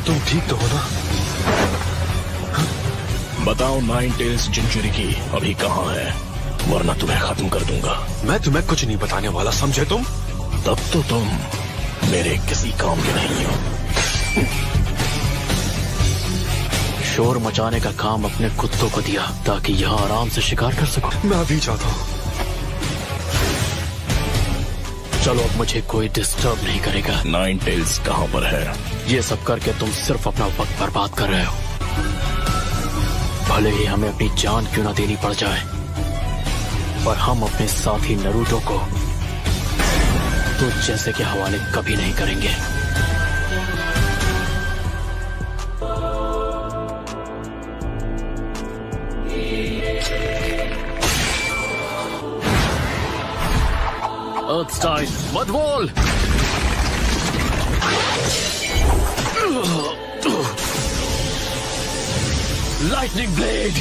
तुम ठीक तो हो ना? बताओ नाइन टेल्स जिंजुरिकी अभी कहाँ है, वरना तुम्हें खत्म कर दूंगा। मैं तुम्हें कुछ नहीं बताने वाला, समझे तुम? तब तो तुम मेरे किसी काम के नहीं हो। शोर मचाने का काम अपने कुत्तों को दिया ताकि यहाँ आराम से शिकार कर सको। मैं अभी जाता हूँ। चलो, अब मुझे कोई डिस्टर्ब नहीं करेगा। नाइन टेल्स कहाँ पर है? ये सब करके तुम सिर्फ अपना वक्त बर्बाद कर रहे हो। भले ही हमें अपनी जान क्यों ना देनी पड़ जाए, पर हम अपने साथी नरूटो को तो जैसे के हवाले कभी नहीं करेंगे। Earthstein, मत बोल। Lightning blade.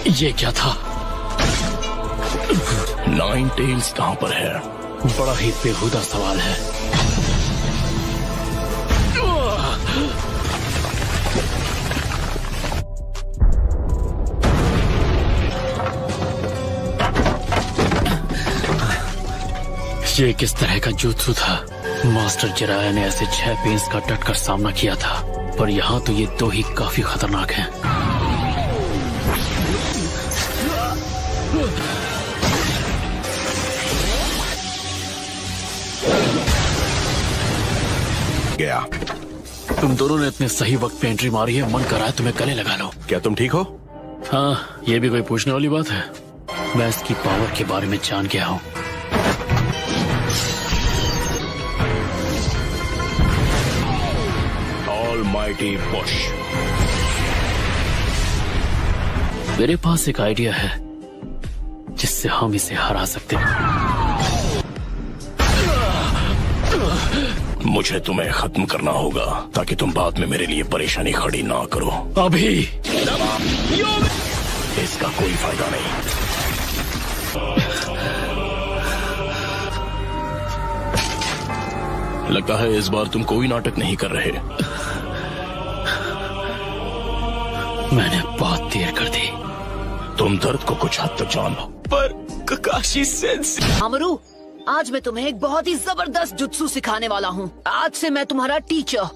ये क्या था? नाइन टेल्स कहाँ पर है? बड़ा ही बेहुदा सवाल है। ये किस तरह का जुत्सु था? मास्टर जिराया ने ऐसे 6 पेंस का डटकर सामना किया था, पर यहाँ तो ये 2 ही काफी खतरनाक हैं। गया। तुम दोनों ने इतने सही वक्त पे एंट्री मारी है, मन कर रहा है तुम्हें गले लगा लो। क्या तुम ठीक हो? हाँ, ये भी कोई पूछने वाली बात है? मैं इसकी पावर के बारे में जान गया हूँ। Almighty push. मेरे पास एक आइडिया है जिससे हम इसे हरा सकते हैं। मुझे तुम्हें खत्म करना होगा ताकि तुम बाद में मेरे लिए परेशानी खड़ी ना करो। अभी इसका कोई फायदा नहीं। लगता है इस बार तुम कोई नाटक नहीं कर रहे। मैंने बहुत देर कर दी। तुम दर्द को कुछ हद तक जानो, पर ककाशी सेंसेई। अमरू, आज मैं तुम्हें एक बहुत ही जबरदस्त जुत्सु सिखाने वाला हूँ। आज से मैं तुम्हारा टीचर।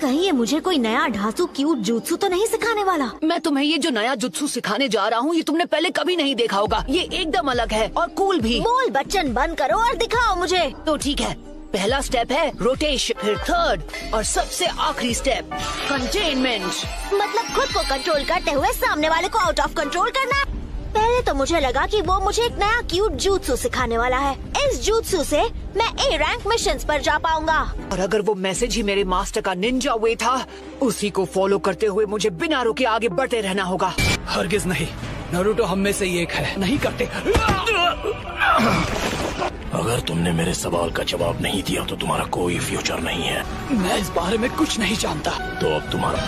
कहीं ये मुझे कोई नया ढांसू क्यूट जुत्सु तो नहीं सिखाने वाला? मैं तुम्हें ये जो नया जुत्सु सिखाने जा रहा हूँ, ये तुमने पहले कभी नहीं देखा होगा। ये एकदम अलग है और कूल भी। बोल बच्चन बंद करो और दिखाओ मुझे। तो ठीक है, पहला स्टेप है रोटेशन, फिर थर्ड और सबसे आखिरी स्टेप कंटेनमेंट। मतलब खुद को कंट्रोल करते हुए सामने वाले को आउट ऑफ कंट्रोल करना। पहले तो मुझे लगा कि वो मुझे एक नया क्यूट जुत्सु सिखाने वाला है। इस जुत्सु से मैं A रैंक मिशंस पर जा पाऊंगा। और अगर वो मैसेज ही मेरे मास्टर का निंजा वे था, उसी को फॉलो करते हुए मुझे बिना रुके आगे बढ़ते रहना होगा। हरगिज नहीं, नारुतो हम में से ही एक है। नहीं करते। अगर तुमने मेरे सवाल का जवाब नहीं दिया तो तुम्हारा कोई फ्यूचर नहीं है। मैं इस बारे में कुछ नहीं जानता। तो अब तुम्हारा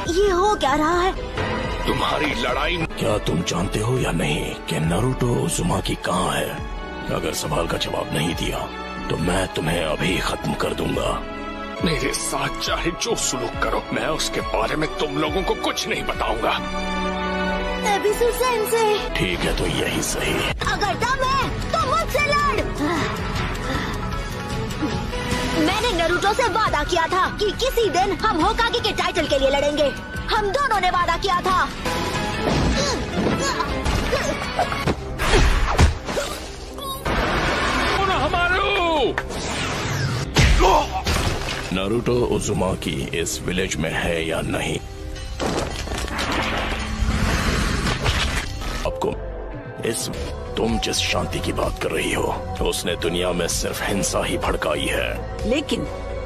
ये हो क्या रहा है? तुम्हारी लड़ाई। क्या तुम जानते हो या नहीं कि नारुतो उज़ुमाकी कहाँ है? अगर सवाल का जवाब नहीं दिया तो मैं तुम्हें अभी खत्म कर दूंगा। मेरे साथ चाहे जो सुलूक करो, मैं उसके बारे में तुम लोगों को कुछ नहीं बताऊंगा। एबिसु सेंसेई। ठीक है, तो यही सही। अगर दम है तो मुझसे लड़। मैंने नारुतो से वादा किया था कि किसी दिन हम होकागे के टाइटल के लिए लड़ेंगे। हम दोनों ने वादा किया था। नारुतो उज़ुमाकी इस विलेज में है या नहीं? आपको तुम जिस शांति की बात कर रही हो, उसने दुनिया में सिर्फ हिंसा ही भड़काई है। लेकिन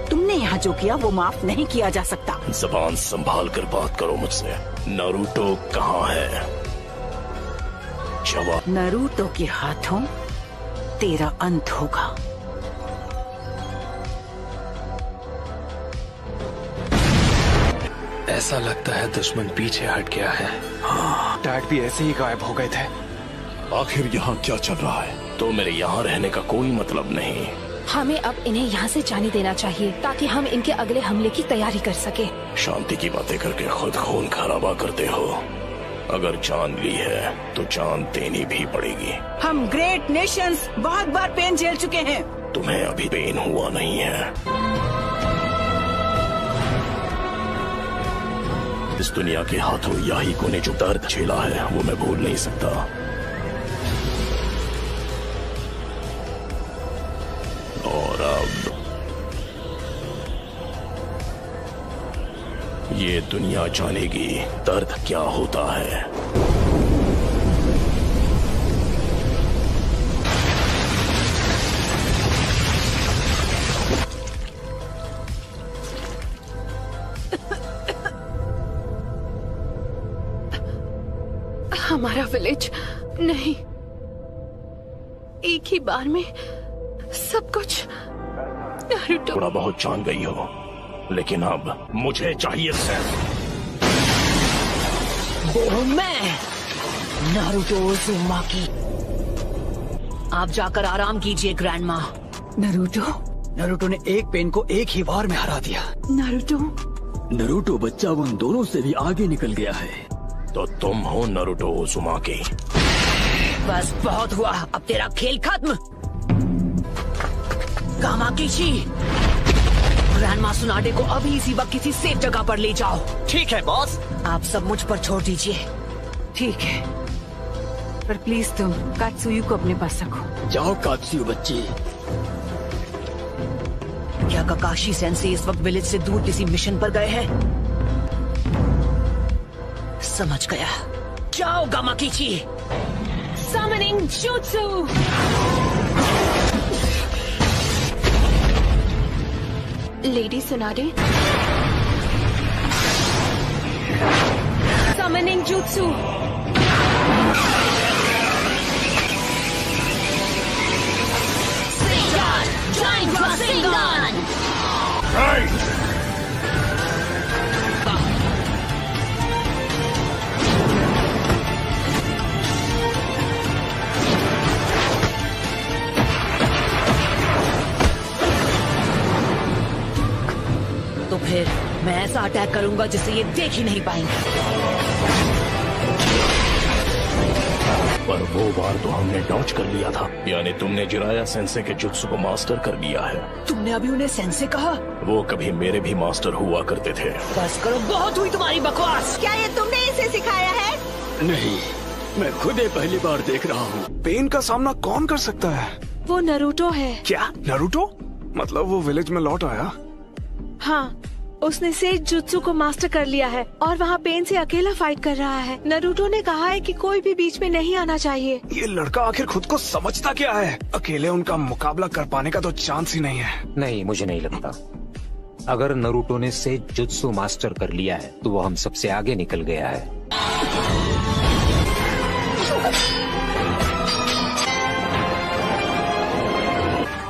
तुमने यहाँ जो किया वो माफ नहीं किया जा सकता। जबान संभाल कर बात करो मुझसे। नारुतो कहाँ है? जवाब। नारुतो के हाथों तेरा अंत होगा। ऐसा लगता है दुश्मन पीछे हट गया है। हाँ, डैड भी ऐसे ही गायब हो गए थे। आखिर यहाँ क्या चल रहा है? तो मेरे यहाँ रहने का कोई मतलब नहीं। हमें अब इन्हें यहाँ से जाने देना चाहिए ताकि हम इनके अगले हमले की तैयारी कर सके। शांति की बातें करके खुद खून खराबा करते हो। अगर जान ली है तो जान देनी भी पड़ेगी। हम ग्रेट नेशंस बहुत बार पेन झेल चुके हैं। तुम्हें अभी पेन हुआ नहीं है। इस दुनिया के हाथों याहिको ने जो दर्द झेला है वो मैं भूल नहीं सकता। और अब ये दुनिया जानेगी दर्द क्या होता है। हमारा विलेज नहीं, एक ही बार में सब कुछ। नारुतो, थोड़ा बहुत जान गई हो, लेकिन अब मुझे चाहिए सिर्फ वो मैं, नारुतो उज़ुमाकी। आप जाकर आराम कीजिए ग्रैंडमा। नरूटो ने एक पेन को एक ही बार में हरा दिया। नरूटो बच्चा उन दोनों से भी आगे निकल गया है। तो तुम हो नारुतो उज़ुमाकी। बस बहुत हुआ, अब तेरा खेल खत्म। कामाकिची, ग्रैंडमा सुनाडे को अभी इसी वक्त किसी सेफ जगह पर ले जाओ। ठीक है बॉस। आप सब मुझ पर छोड़ दीजिए। ठीक है, पर प्लीज तुम कात्सुयु को अपने पास रखो। जाओ कात्सुयु बच्ची। क्या काकाशी सेंसे इस वक्त विलेज से दूर किसी मिशन पर गए हैं? समझ गया। जाओ गामाकिची। Summoning Jutsu! Lady Tsunade. Summoning Jutsu. Rasengan! Giant Rasengan! तो फिर मैं ऐसा अटैक करूंगा जिसे ये देख ही नहीं पाएंगे। पर वो बार तो हमने डॉज कर लिया था। यानी तुमने जिराया सेंसे के जुत्सु को मास्टर कर लिया है। तुमने अभी उन्हें सेंसे कहा? वो कभी मेरे भी मास्टर हुआ करते थे। बस करो, बहुत हुई तुम्हारी बकवास। क्या ये तुमने इसे सिखाया है? नहीं, मैं खुद ही पहली बार देख रहा हूँ। पेन का सामना कौन कर सकता है? वो नरूटो है। क्या नारुतो? मतलब वो विलेज में लौट आया? हाँ, उसने सेज जुत्सु को मास्टर कर लिया है और वहाँ पेन से अकेला फाइट कर रहा है। नरूटो ने कहा है कि कोई भी बीच में नहीं आना चाहिए। ये लड़का आखिर खुद को समझता क्या है? अकेले उनका मुकाबला कर पाने का तो चांस ही नहीं है। नहीं, मुझे नहीं लगता। अगर नरूटो ने सेज जुत्सु मास्टर कर लिया है तो वो हम सबसे आगे निकल गया है।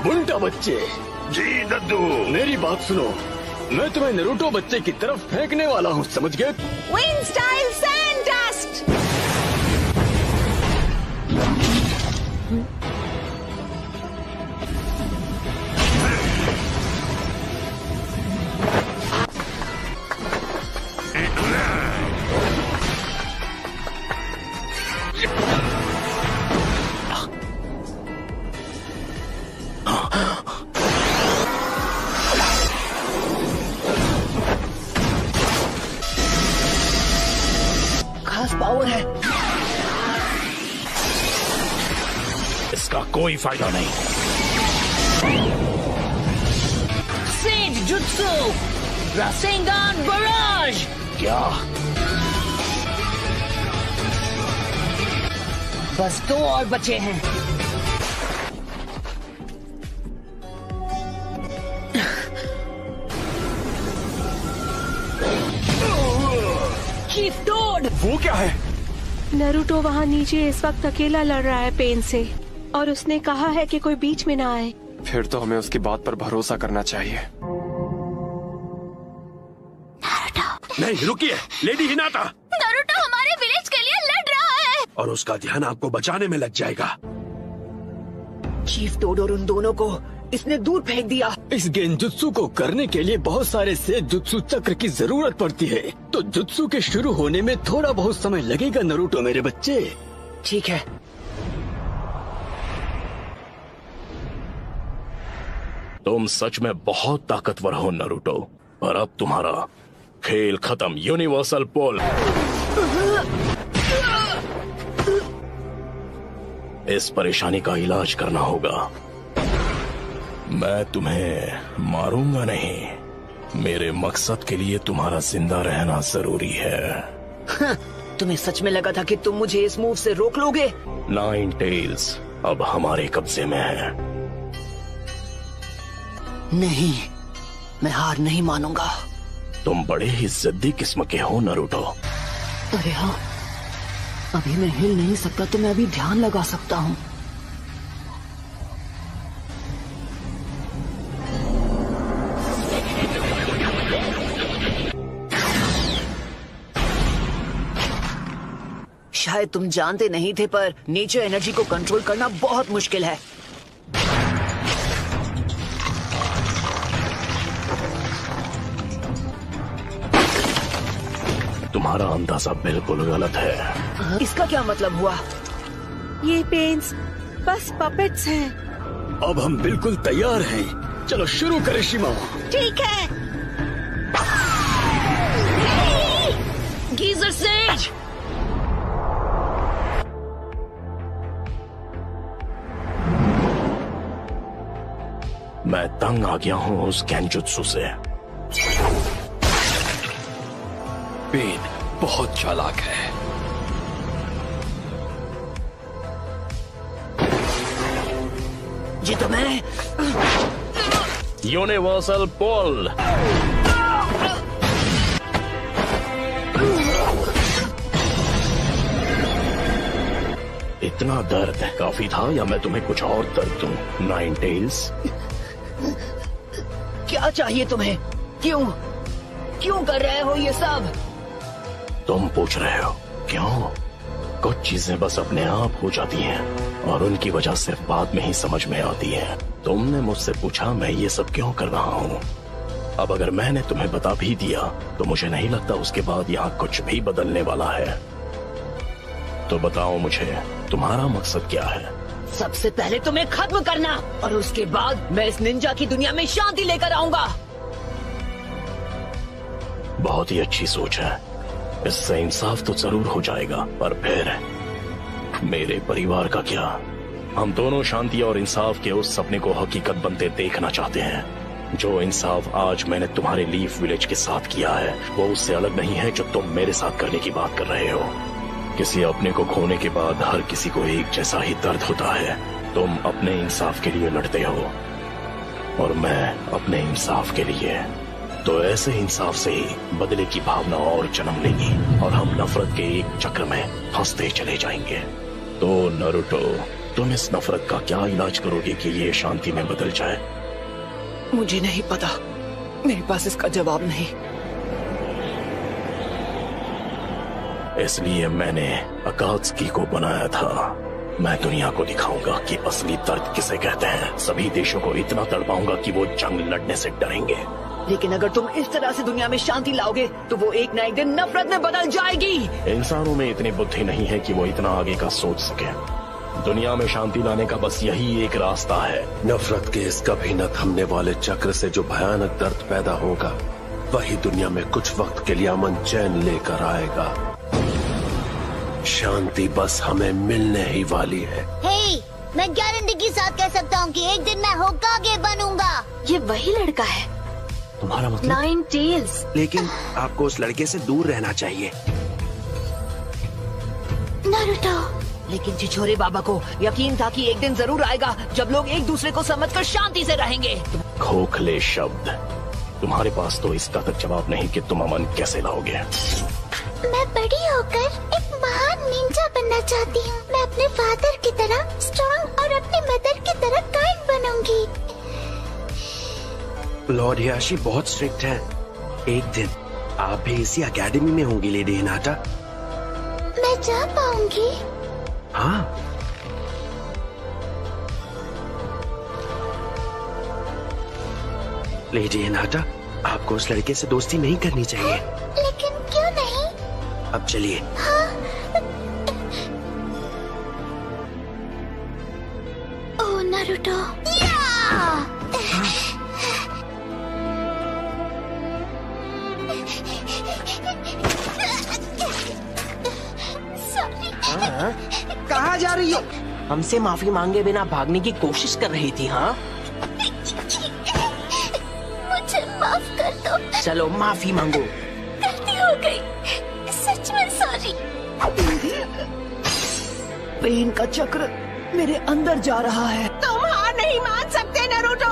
बुंटा बच्चे। जी दद्दू। मेरी बात सुनो, मैं तुम्हें नारुतो बच्चे की तरफ फेंकने वाला हूँ, समझ गए? Wind style sand dust. खास पावर है। इसका कोई फायदा नहीं। Sage jutsu, rasengan barrage. क्या? बस 2 और बचे हैं। Keep toad. वो क्या है? नरूटो वहाँ नीचे इस वक्त अकेला लड़ रहा है पेन से और उसने कहा है कि कोई बीच में ना आए। फिर तो हमें उसकी बात पर भरोसा करना चाहिए। नहीं रुकिए, लेडी हिनाता। नारुतो हमारे विलेज के लिए लड़ रहा है। और उसका ध्यान आपको बचाने में लग जाएगा। चीफ टोड और उन दोनों को इसने दूर फेंक दिया। इस गेंजुत्सु को करने के लिए बहुत सारे सेजुत्सु चक्र की जरूरत पड़ती है, तो जुत्सु के शुरू होने में थोड़ा बहुत समय लगेगा नरूटो मेरे बच्चे। ठीक है। तुम सच में बहुत ताकतवर हो नरूटो, पर अब तुम्हारा खेल खत्म। यूनिवर्सल पोल। इस परेशानी का इलाज करना होगा। मैं तुम्हें मारूंगा नहीं, मेरे मकसद के लिए तुम्हारा जिंदा रहना जरूरी है। तुम्हें सच में लगा था कि तुम मुझे इस मूव से रोक लोगे? नाइन टेल्स अब हमारे कब्जे में है। नहीं, मैं हार नहीं मानूंगा। तुम बड़े ही जिद्दी किस्म के हो नरूटो। अरे हाँ, अभी मैं हिल नहीं सकता तो मैं अभी ध्यान लगा सकता हूँ। शायद तुम जानते नहीं थे, पर नेचर एनर्जी को कंट्रोल करना बहुत मुश्किल है। तुम्हारा अंदाजा बिल्कुल गलत है। इसका क्या मतलब हुआ? ये पेंस बस पपेट्स हैं। अब हम बिल्कुल तैयार हैं। चलो शुरू करें शिमा। ठीक है। Geyser says. मैं तंग आ गया हूँ उस गेंजुत्सु से। पेन बहुत चालाक है। जी तो मैं यूनिवर्सल पोल। इतना दर्द काफी था या मैं तुम्हें कुछ और दर्द दूं? नाइन टेल्स, क्या चाहिए तुम्हें? क्यों क्यों कर रहे हो ये सब? तुम पूछ रहे हो क्यों? कुछ चीजें बस अपने आप हो जाती हैं और उनकी वजह सिर्फ बाद में ही समझ में आती है। तुमने मुझसे पूछा मैं ये सब क्यों कर रहा हूँ। अब अगर मैंने तुम्हें बता भी दिया तो मुझे नहीं लगता उसके बाद यहाँ कुछ भी बदलने वाला है। तो बताओ मुझे तुम्हारा मकसद क्या है? सबसे पहले तुम्हें खत्म करना और उसके बाद मैं इस निंजा की दुनिया में शांति लेकर आऊंगा। बहुत ही अच्छी सोच है। इससे इंसाफ तो जरूर हो जाएगा, पर फिर मेरे परिवार का क्या? हम दोनों शांति और इंसाफ के उस सपने को हकीकत बनते देखना चाहते हैं। जो इंसाफ आज मैंने तुम्हारे लीफ विलेज के साथ किया है वो उससे अलग नहीं है जो तुम मेरे साथ करने की बात कर रहे हो। किसी अपने को खोने के बाद हर किसी को एक जैसा ही दर्द होता है। तुम अपने इंसाफ के लिए लड़ते हो और मैं अपने इंसाफ के लिए। तो ऐसे इंसाफ से ही बदले की भावना और जन्म लेगी और हम नफरत के एक चक्र में फंसते चले जाएंगे। तो नरूटो, तुम इस नफरत का क्या इलाज करोगे कि ये शांति में बदल जाए? मुझे नहीं पता, मेरे पास इसका जवाब नहीं। इसलिए मैंने अकात्सुकी को बनाया था। मैं दुनिया को दिखाऊंगा कि असली दर्द किसे कहते हैं। सभी देशों को इतना तड़पाऊंगा कि वो जंग लड़ने से डरेंगे। लेकिन अगर तुम इस तरह से दुनिया में शांति लाओगे तो वो एक न एक दिन नफरत में बदल जाएगी। इंसानों में इतनी बुद्धि नहीं है कि वो इतना आगे का सोच सके। दुनिया में शांति लाने का बस यही एक रास्ता है। नफरत के इस कभी न थमने वाले चक्र से जो भयानक दर्द पैदा होगा वही दुनिया में कुछ वक्त के लिए अमन चैन लेकर आएगा। शांति बस हमें मिलने ही वाली है। हे, मैं गारंटी के साथ कह सकता हूँ कि एक दिन मैं होकागे बनूंगा। ये वही लड़का है। तुम्हारा मतलब? Nine tails. लेकिन आपको उस लड़के से दूर रहना चाहिए। नारुतो। लेकिन छिछोरे बाबा को यकीन था कि एक दिन जरूर आएगा जब लोग एक दूसरे को समझकर शांति से रहेंगे। खोखले शब्द। तुम्हारे पास तो इसका तक जवाब नहीं कि तुम अमन कैसे लाओगे। मैं बड़ी होकर एक महान निंजा बनना चाहती हूँ। मैं अपने फादर की तरह स्ट्रॉन्ग और अपनी मदर की तरह काइंड बनूंगी। लॉर्ड हियाशी बहुत स्ट्रिक्ट है। एक दिन आप भी इसी एकेडमी में होंगी लेडी हिनाटा। मैं जा पाऊंगी? हाँ। लेडी हिनाटा, आपको उस लड़के से दोस्ती नहीं करनी चाहिए। लेकिन क्यों नहीं? अब चलिए। ओह नारुतो। कहाँ जा रही हो? हमसे माफी मांगे बिना भागने की कोशिश कर रही थी। हाँ, मुझे माफ कर दो। चलो माफी मांगो। गलती हो गई, सच में सॉरी। पेन का चक्र मेरे अंदर जा रहा है। तुम हार नहीं मान सकते नारुतो।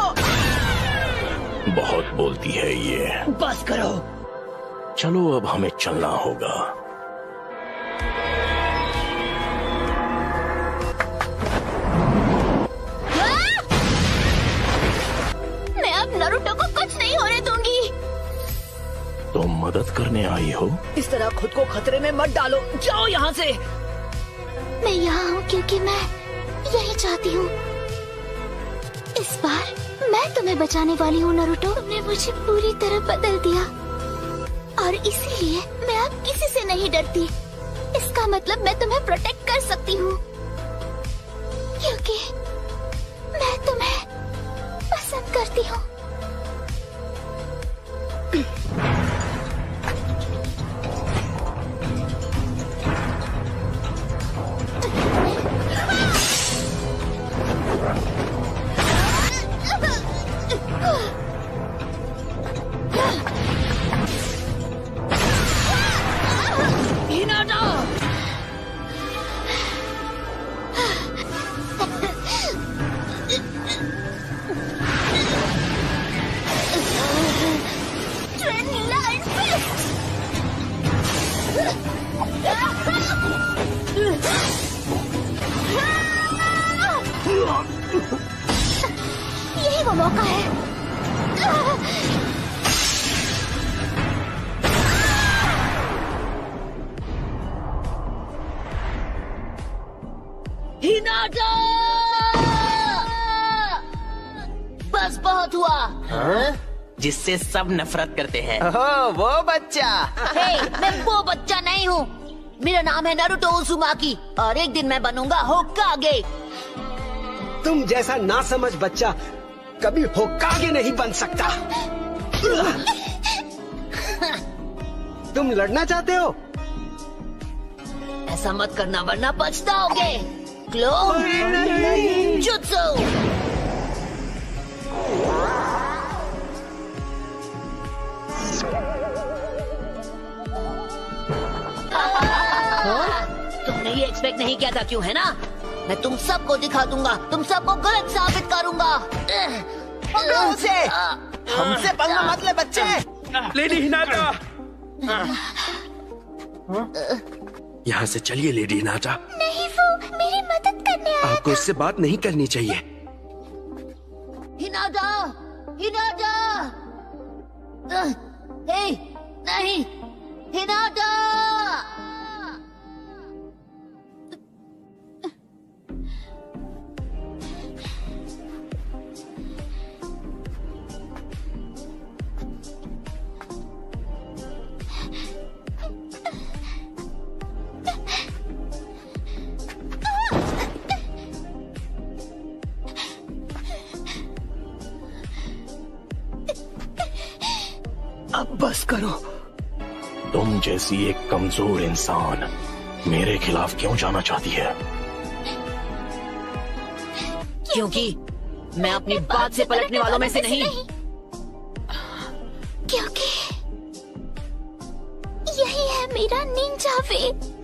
बहुत बोलती है ये। बस करो। चलो अब हमें चलना होगा। मैं अब नारुतो को कुछ नहीं होने दूंगी। तुम मदद करने आई हो? इस तरह खुद को खतरे में मत डालो, जाओ यहाँ से। मैं यहाँ हूँ क्योंकि मैं यही चाहती हूँ। इस बार मैं तुम्हें बचाने वाली हूँ नारुतो। तुमने मुझे पूरी तरह बदल दिया और इसीलिए मैं अब किसी से नहीं डरती। इसका मतलब मैं तुम्हें प्रोटेक्ट कर सकती हूँ क्योंकि मैं तुम्हें पसंद करती हूँ। यही वो मौका है। हिनाटा! बस बहुत हुआ। हाँ? जिससे सब नफरत करते हैं। वो बच्चा। हे, मैं वो बच्चा नहीं हूँ। मेरा नाम है नारुतो उज़ुमाकी और एक दिन मैं बनूंगा होकागे। तुम जैसा नासमझ बच्चा कभी होकागे नहीं बन सकता। तुम लड़ना चाहते हो? ऐसा मत करना वरना पछताओगे। क्लो जुत्सु। तुमने ये एक्सपेक्ट नहीं किया था क्यों, है ना? मैं तुम सबको दिखा दूंगा, तुम सबको गलत साबित करूंगा। पकड़ो उसे। हमसे पंगा मत ले बच्चे। लेडी हिनाटा, यहाँ से चलिए लेडी हिनाटा। नहीं, वो मेरी मदद करने आया। आपको इससे बात नहीं करनी चाहिए। Hinata, Hinata. हे, नहीं, हिनाटा। अब बस करो। तुम जैसी एक कमजोर इंसान मेरे खिलाफ क्यों जाना चाहती है? क्योंकि मैं अपनी बात से पलटने वालों में से नहीं। क्योंकि यही है मेरा निंजा वे।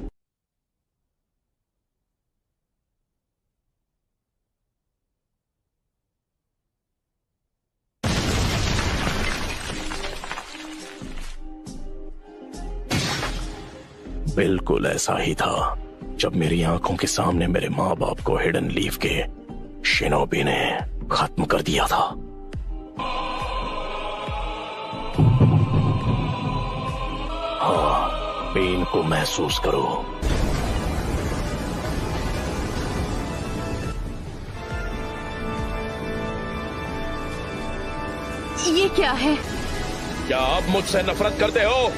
बिल्कुल ऐसा ही था जब मेरी आंखों के सामने मेरे माँ बाप को हिडन लीफ के शिनोबी ने खत्म कर दिया था। हाँ, पेन को महसूस करो। ये क्या है? क्या आप मुझसे नफरत करते हो?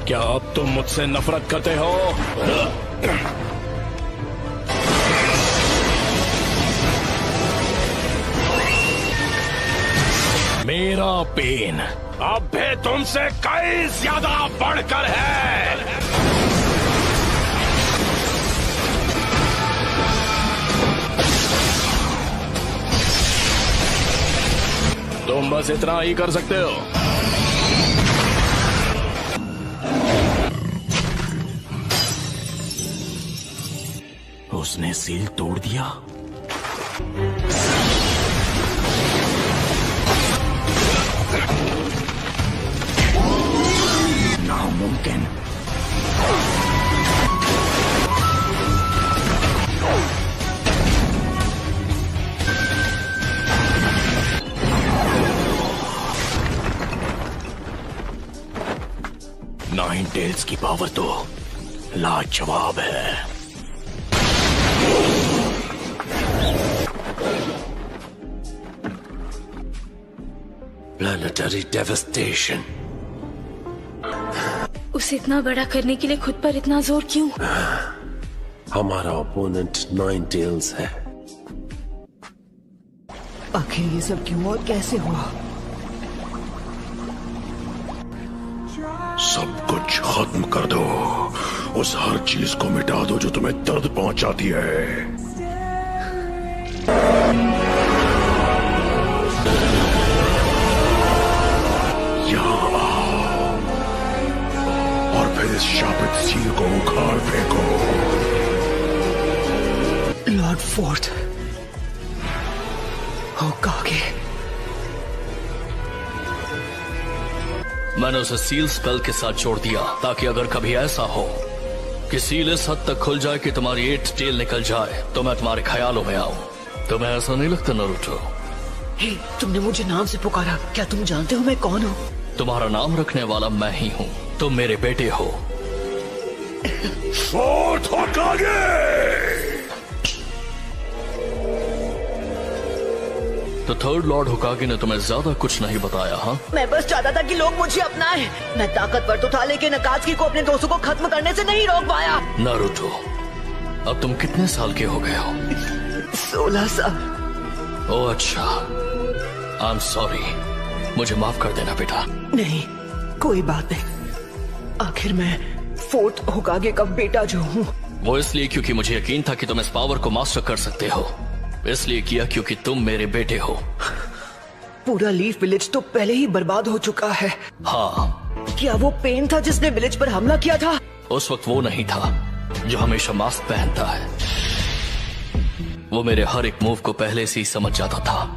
क्या अब तुम मुझसे नफरत करते हो? मेरा पेन अब भी तुमसे कई ज्यादा बढ़कर है। तुम बस इतना ही कर सकते हो। उसने सील तोड़ दिया। नामुमकिन। नाइन टेल्स की पावर तो लाजवाब है। Planetary devastation. उसे इतना बड़ा करने के लिए खुद पर इतना जोर क्यों? हमारा ओपोनेंट नाइन टेल्स है। आखिर ये सब क्यों और कैसे हुआ? सब कुछ खत्म कर दो। उस हर चीज को मिटा दो जो तुम्हें दर्द पहुंचाती है। यहाँ आओ और फिर इस शापित सील को उखाड़ फेंको। Lord fourth होकागे। मैंने उसे सील स्पेल के साथ जोड़ दिया ताकि अगर कभी ऐसा हो कि सील इस हद तक खुल जाए कि तुम्हारी 8 टेल निकल जाए तो मैं तुम्हारे ख्यालों में आऊं। तुम्हें ऐसा नहीं लगता नारुतो? हे, तुमने मुझे नाम से पुकारा। क्या तुम जानते हो मैं कौन हूँ? तुम्हारा नाम रखने वाला मैं ही हूँ। तुम मेरे बेटे हो। फोर्थ होकागे। तो थर्ड लॉर्ड होकागे ने तुम्हें ज्यादा कुछ नहीं बताया? हाँ, मैं बस चाहता था कि लोग मुझे अपनाएं। मैं ताकतवर तो था लेकिन अकात्सुकी को अपने दोस्तों को खत्म करने से नहीं रोक पाया। नारुतो, अब तुम कितने साल के हो गए हो? 16 साल। ओह अच्छा, आई एम सॉरी। मुझे माफ कर देना बेटा। नहीं, कोई बात नहीं। आखिर मैं फोर्थ होकागे का बेटा जो हूँ। वो इसलिए क्योंकि मुझे यकीन था कि तुम इस पावर को मास्टर कर सकते हो। इसलिए किया क्योंकि तुम मेरे बेटे हो। पूरा लीफ विलेज तो पहले ही बर्बाद हो चुका है। हाँ। क्या वो पेन था जिसने विलेज पर हमला किया था? उस वक्त वो नहीं था जो हमेशा मास्क पहनता है। वो मेरे हर एक मूव को पहले से ही समझ जाता था।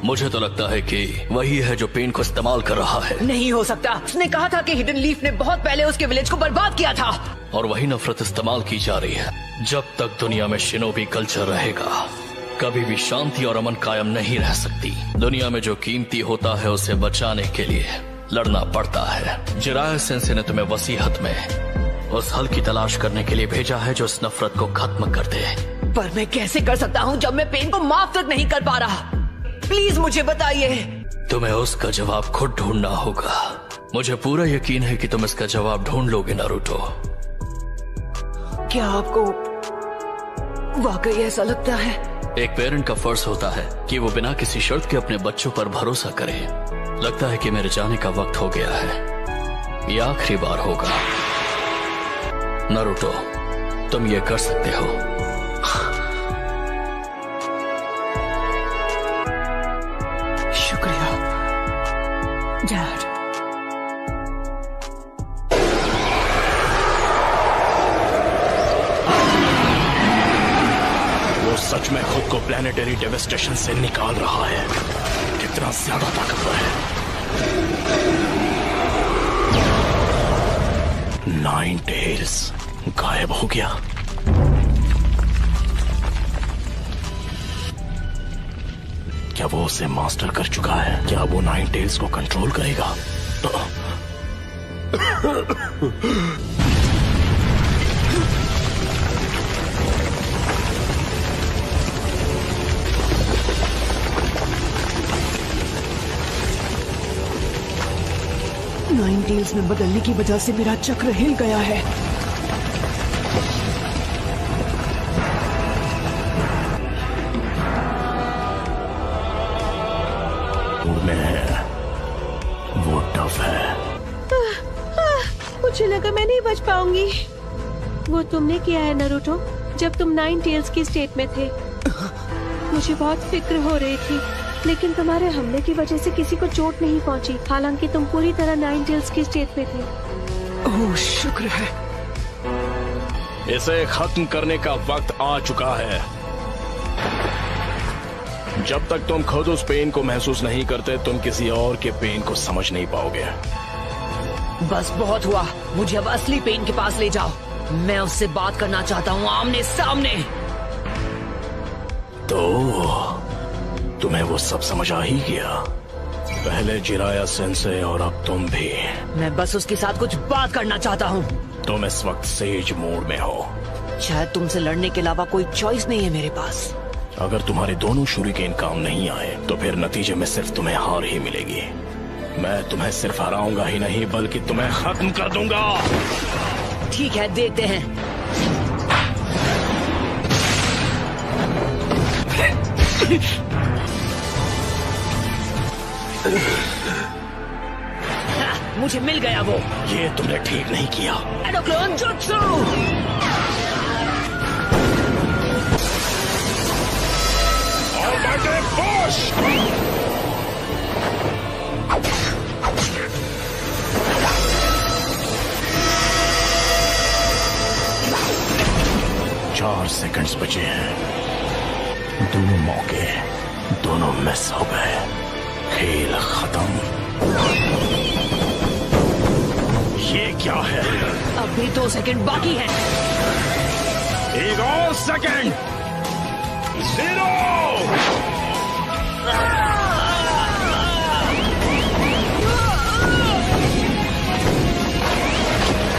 मुझे तो लगता है कि वही है जो पेन को इस्तेमाल कर रहा है। नहीं हो सकता। उसने कहा था कि हिडन लीफ ने बहुत पहले उसके विलेज को बर्बाद किया था। और वही नफरत इस्तेमाल की जा रही है। जब तक दुनिया में शिनोबी कल्चर रहेगा कभी भी शांति और अमन कायम नहीं रह सकती। दुनिया में जो कीमती होता है उसे बचाने के लिए लड़ना पड़ता है। जिराया सेंसे ने तुम्हें वसीहत में उस हल की तलाश करने के लिए भेजा है जो इस नफरत को खत्म कर दे। पर मैं कैसे कर सकता हूँ जब मैं पेन को माफ तक नहीं कर पा रहा? प्लीज मुझे बताइए। तुम्हें उसका जवाब खुद ढूंढना होगा। मुझे पूरा यकीन है कि तुम इसका जवाब ढूंढ लोगे नारुतो। क्या आपको वाकई ऐसा लगता है? एक पेरेंट का फर्ज होता है कि वो बिना किसी शर्त के अपने बच्चों पर भरोसा करे। लगता है कि मेरे जाने का वक्त हो गया है। ये आखिरी बार होगा। नारुतो, तुम ये कर सकते हो। शुक्रिया डैड। वो सच में खुद को प्लैनेटरी डेवस्टेशन से निकाल रहा है। कितना ज्यादा ताकतवर है। 9 टेल्स गायब हो गया। क्या वो उसे मास्टर कर चुका है? क्या वो 9 टेल्स को कंट्रोल करेगा? नाइन टेल्स में बदलने की वजह से मेरा चक्र हिल गया है। में है, वो टफ है। मुझे लगा मैं नहीं बच पाऊंगी। वो तुमने किया है नारुतो, जब तुम नाइन टेल्स की स्टेट में थे। मुझे बहुत फिक्र हो रही थी, लेकिन तुम्हारे हमले की वजह से किसी को चोट नहीं पहुंची, हालांकि तुम पूरी तरह नाइन टेल्स की स्टेट में थे। ओह शुक्र है। इसे खत्म करने का वक्त आ चुका है। जब तक तुम खुद उस पेन को महसूस नहीं करते, तुम किसी और के पेन को समझ नहीं पाओगे। बस बहुत हुआ, मुझे अब असली पेन के पास ले जाओ। मैं उससे बात करना चाहता हूँ, आमने सामने। तो तुम्हें वो सब समझ आ ही गया। पहले जिराया सेंसे और अब तुम भी। मैं बस उसके साथ कुछ बात करना चाहता हूँ। तुम इस वक्त सेज मोड में हो। शायद तुमसे लड़ने के अलावा कोई चॉइस नहीं है मेरे पास। अगर तुम्हारे दोनों शूरिकेन काम नहीं आए तो फिर नतीजे में सिर्फ तुम्हें हार ही मिलेगी। मैं तुम्हें सिर्फ हराऊंगा ही नहीं, बल्कि तुम्हें खत्म कर दूंगा। ठीक है, देखते हैं। मुझे मिल गया वो। ये तुमने ठीक नहीं किया। एडोक्लोन जुत्सु। चार सेकंड्स बचे हैं। दोनों मौके, दोनों मिस हो गए। खेल खत्म। ये क्या है? अब भी 2 सेकंड बाकी हैं। एक और सेकंड। 0।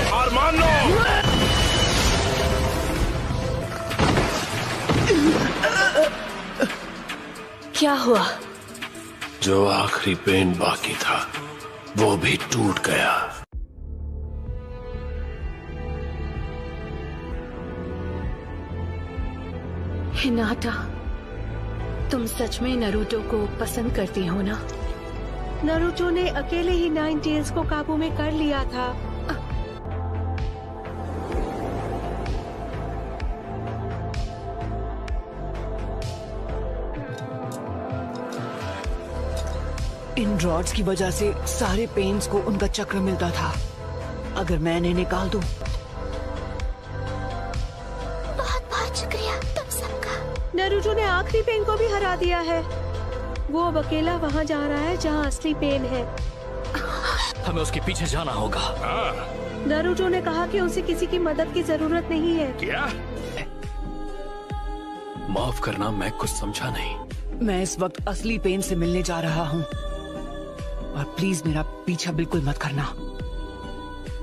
हार मान लो। क्या हुआ? जो आखिरी पेन बाकी था वो भी टूट गया। हिनाटा, तुम सच में नारुतो को पसंद करती हो ना? नारुतो ने अकेले ही नाइन टेल्स को काबू में कर लिया था। इन रॉड्स की वजह से सारे पेन्स को उनका चक्र मिलता था। अगर मैं इन्हें निकाल दूं। बहुत बहुत शुक्रिया तुम सबका। नारुतो ने आखिरी पेन को भी हरा दिया है। वो अब अकेला वहाँ जा रहा है जहाँ असली पेन है। हमें उसके पीछे जाना होगा। नारुतो ने कहा कि उसे किसी की मदद की जरूरत नहीं है। क्या? माफ करना, मैं कुछ समझा नहीं। मैं इस वक्त असली पेन से मिलने जा रहा हूँ, और प्लीज मेरा पीछा बिल्कुल मत करना।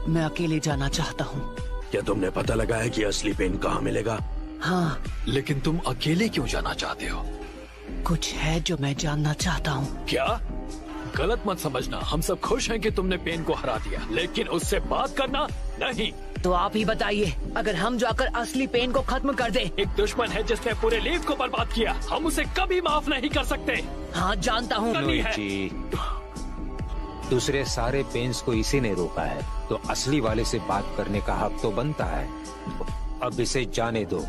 मैं अकेले जाना चाहता हूँ। क्या तुमने पता लगाया कि असली पेन कहाँ मिलेगा? हाँ। लेकिन तुम अकेले क्यों जाना चाहते हो? कुछ है जो मैं जानना चाहता हूँ। क्या? गलत मत समझना, हम सब खुश हैं कि तुमने पेन को हरा दिया, लेकिन उससे बात करना नहीं। तो आप ही बताइए, अगर हम जाकर असली पेन को खत्म कर दे। एक दुश्मन है जिसने पूरे लीग को बर्बाद किया, हम उसे कभी माफ नहीं कर सकते। हाँ जानता हूँ। दूसरे सारे पेन्स को इसी ने रोका है, तो असली वाले से बात करने का हक तो बनता है। अब इसे जाने दो।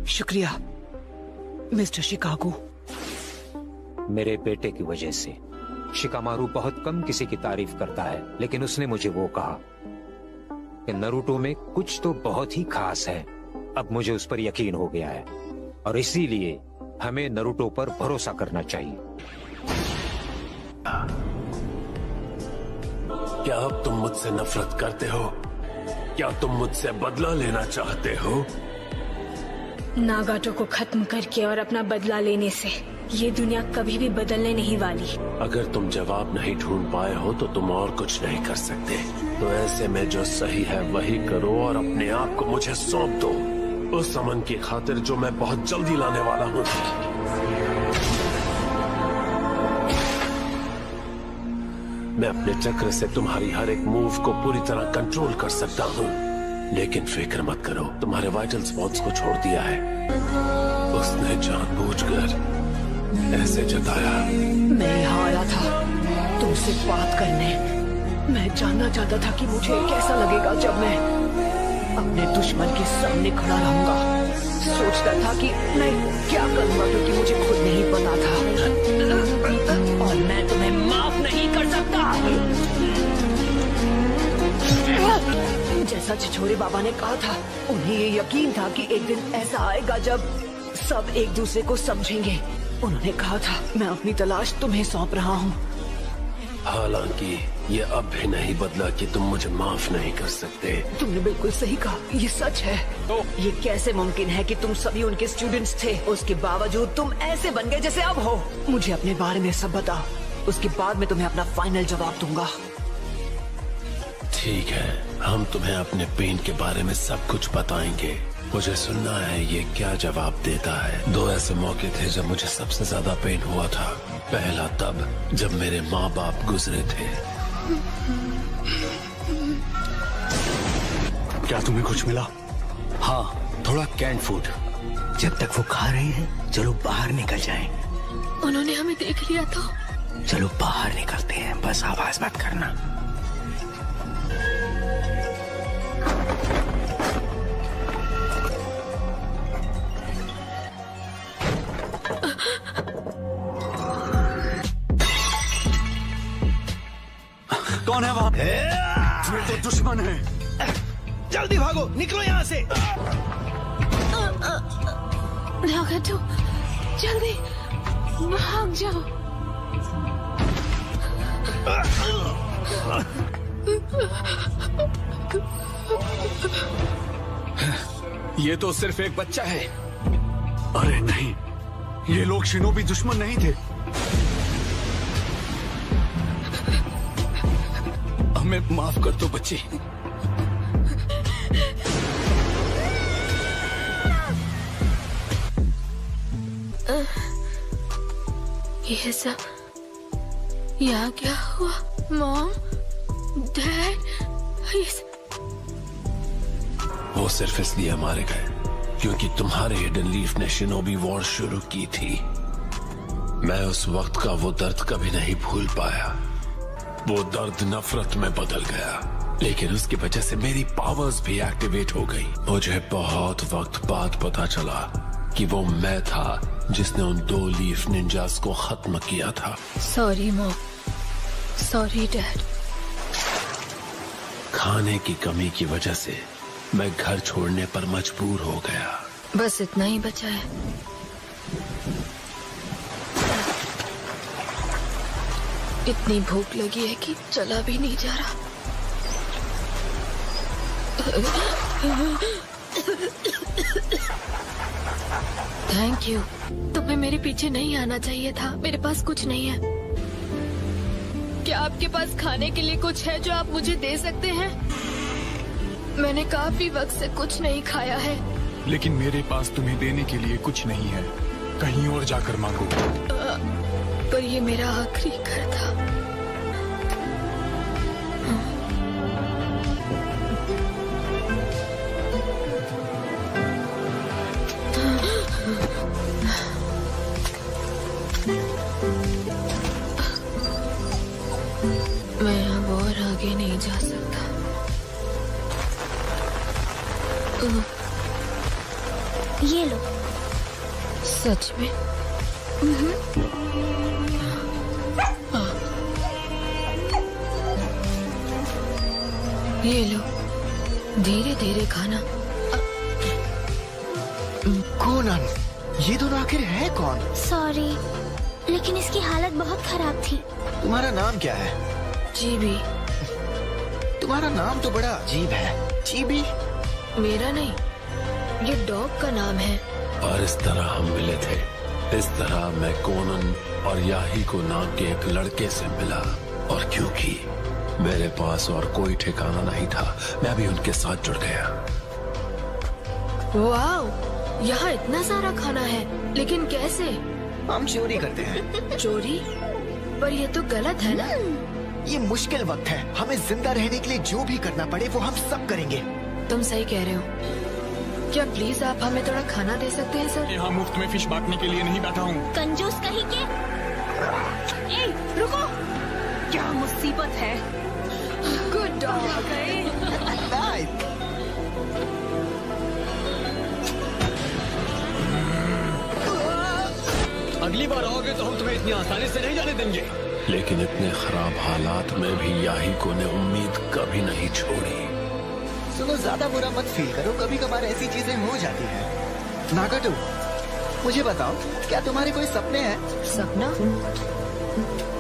शुक्रिया मिस्टर शिकागो। मेरे बेटे की वजह से शिकामारू बहुत कम किसी की तारीफ करता है, लेकिन उसने मुझे वो कहा कि नारुतो में कुछ तो बहुत ही खास है। अब मुझे उस पर यकीन हो गया है, और इसीलिए हमें नारुतो पर भरोसा करना चाहिए। क्या अब तुम मुझसे नफरत करते हो? क्या तुम मुझसे बदला लेना चाहते हो? नागाटो को खत्म करके और अपना बदला लेने से ये दुनिया कभी भी बदलने नहीं वाली। अगर तुम जवाब नहीं ढूंढ पाए हो तो तुम और कुछ नहीं कर सकते। तो ऐसे में जो सही है वही करो और अपने आप को मुझे सौंप दो, उस अमन की खातिर जो मैं बहुत जल्दी लाने वाला हूँ। मैं अपने चक्र से तुम्हारी हर एक मूव को पूरी तरह कंट्रोल कर सकता हूँ, लेकिन फिक्र मत करो, तुम्हारे वाइटल स्पॉट्स को छोड़ दिया है। उसने जानबूझकर ऐसे जताया। मैं यहाँ आया था तुमसे बात करने। मैं जानना चाहता था कि मुझे कैसा लगेगा जब मैं अपने दुश्मन के सामने खड़ा रहूंगा। सोचता था कि मैं क्या करूंगा क्योंकि मुझे खुद नहीं पता था, और मैं तुम्हें माफ नहीं कर सकता। जैसा छिछोरे बाबा ने कहा था, उन्हें ये यकीन था कि एक दिन ऐसा आएगा जब सब एक दूसरे को समझेंगे। उन्होंने कहा था मैं अपनी तलाश तुम्हें सौंप रहा हूँ। हालांकि ये अब भी नहीं बदला कि तुम मुझे माफ नहीं कर सकते। तुमने बिल्कुल सही कहा, ये सच है। ये कैसे मुमकिन है कि तुम सभी उनके स्टूडेंट्स थे, उसके बावजूद तुम ऐसे बन गए जैसे अब हो। मुझे अपने बारे में सब बताओ, उसके बाद मैं तुम्हें अपना फाइनल जवाब दूंगा। ठीक है, हम तुम्हें अपने पेन के बारे में सब कुछ बताएंगे। मुझे सुनना है ये क्या जवाब देता है। 2 ऐसे मौके थे जब मुझे सबसे ज्यादा पेन हुआ था। पहला तब जब मेरे माँ बाप गुजरे थे। क्या तुम्हें कुछ मिला? हाँ, थोड़ा कैंड फूड। जब तक वो खा रहे हैं, चलो बाहर निकल जाएं। उन्होंने हमें देख लिया तो? चलो बाहर निकलते हैं, बस आवाज मत करना। कौन है वहाँ? ये तो दुश्मन है। जल्दी भागो, निकलो यहाँ से। नागाटो, जल्दी भाग जाओ। ये तो सिर्फ एक बच्चा है। अरे नहीं, ये लोग शिनोबी दुश्मन नहीं थे। हमें माफ कर दो बच्ची। ये सब यहाँ क्या हुआ? मॉम, डैड, वो सिर्फ इसलिए मारे गए क्योंकि तुम्हारे हिडन लीफ ने शिनोबी वॉर शुरू की थी। मैं उस वक्त का वो दर्द कभी नहीं भूल पाया। वो दर्द नफरत में बदल गया, लेकिन उसकी वजह से मेरी पावर्स भी एक्टिवेट हो गई। मुझे बहुत वक्त बाद पता चला कि वो मैं था जिसने उन 2 लीफ निंजास को खत्म किया था। Sorry mom, sorry dad. खाने की कमी की वजह से मैं घर छोड़ने पर मजबूर हो गया। बस इतना ही बचा है। इतनी भूख लगी है कि चला भी नहीं जा रहा। Thank you. तुम्हें मेरे पीछे नहीं आना चाहिए था। मेरे पास कुछ नहीं है। क्या आपके पास खाने के लिए कुछ है जो आप मुझे दे सकते हैं? मैंने काफी वक्त से कुछ नहीं खाया है। लेकिन मेरे पास तुम्हें देने के लिए कुछ नहीं है। कहीं और जाकर मांगो। पर ये मेरा आखिरी घर था। मैं अब और आगे नहीं जा सकता। ये लो। सच में? ये लो, धीरे धीरे खाना। कोनन, ये दोनों आखिर है कौन? सॉरी, लेकिन इसकी हालत बहुत खराब थी। तुम्हारा नाम क्या है? जीबी। तुम्हारा नाम तो बड़ा अजीब है। जीबी? मेरा नहीं, ये डॉग का नाम है। और इस तरह हम मिले थे। इस तरह मैं कोनन और याही को नाम के एक लड़के से मिला, और क्योंकि मेरे पास और कोई ठिकाना नहीं था, मैं भी उनके साथ जुड़ गया। वाओ, यहाँ इतना सारा खाना है, लेकिन कैसे? हम चोरी करते हैं। चोरी? पर ये तो गलत है ना? ये मुश्किल वक्त है, हमें जिंदा रहने के लिए जो भी करना पड़े वो हम सब करेंगे। तुम सही कह रहे हो। क्या प्लीज आप हमें थोड़ा खाना दे सकते हैं सर? यहाँ मुफ्त में फिश बांटने के लिए नहीं बैठा हूँ। कंजूस कहीं के। ए, रुको, क्या मुसीबत है। गुड डॉग आ गए। अगली बार आओगे तो हम तुम्हें इतनी आसानी से नहीं जाने देंगे। लेकिन इतने खराब हालात में भी याहिको ने उम्मीद कभी नहीं छोड़ी। सुनो, ज्यादा बुरा मत फील करो, कभी कभार ऐसी चीजें हो जाती हैं। नागाटो, मुझे बताओ, क्या तुम्हारे कोई सपने हैं? सपना?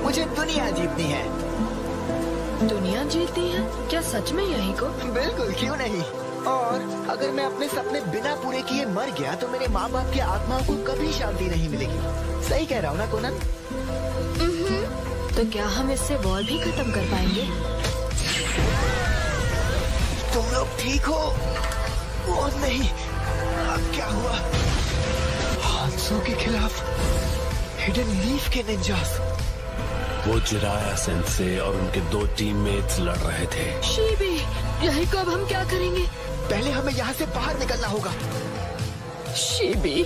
मुझे दुनिया जीतनी है। दुनिया जीतनी है? क्या सच में याहिको? बिल्कुल, क्यों नहीं। और अगर मैं अपने सपने बिना पूरे किए मर गया तो मेरे माँ बाप की आत्माओं को कभी शांति नहीं मिलेगी। सही कह रहा हूँ ना कोनन? तो क्या हम इससे वॉर भी खत्म कर पाएंगे? तुम लोग ठीक हो? वो नहीं, अब क्या हुआ? हांसो के खिलाफ हिडन लीफ के निंजास। वो जिराया सेंसे और उनके 2 टीममेट्स लड़ रहे थे। शीबी, याहिको अब हम क्या करेंगे? पहले हमें यहाँ से बाहर निकलना होगा। शीबी,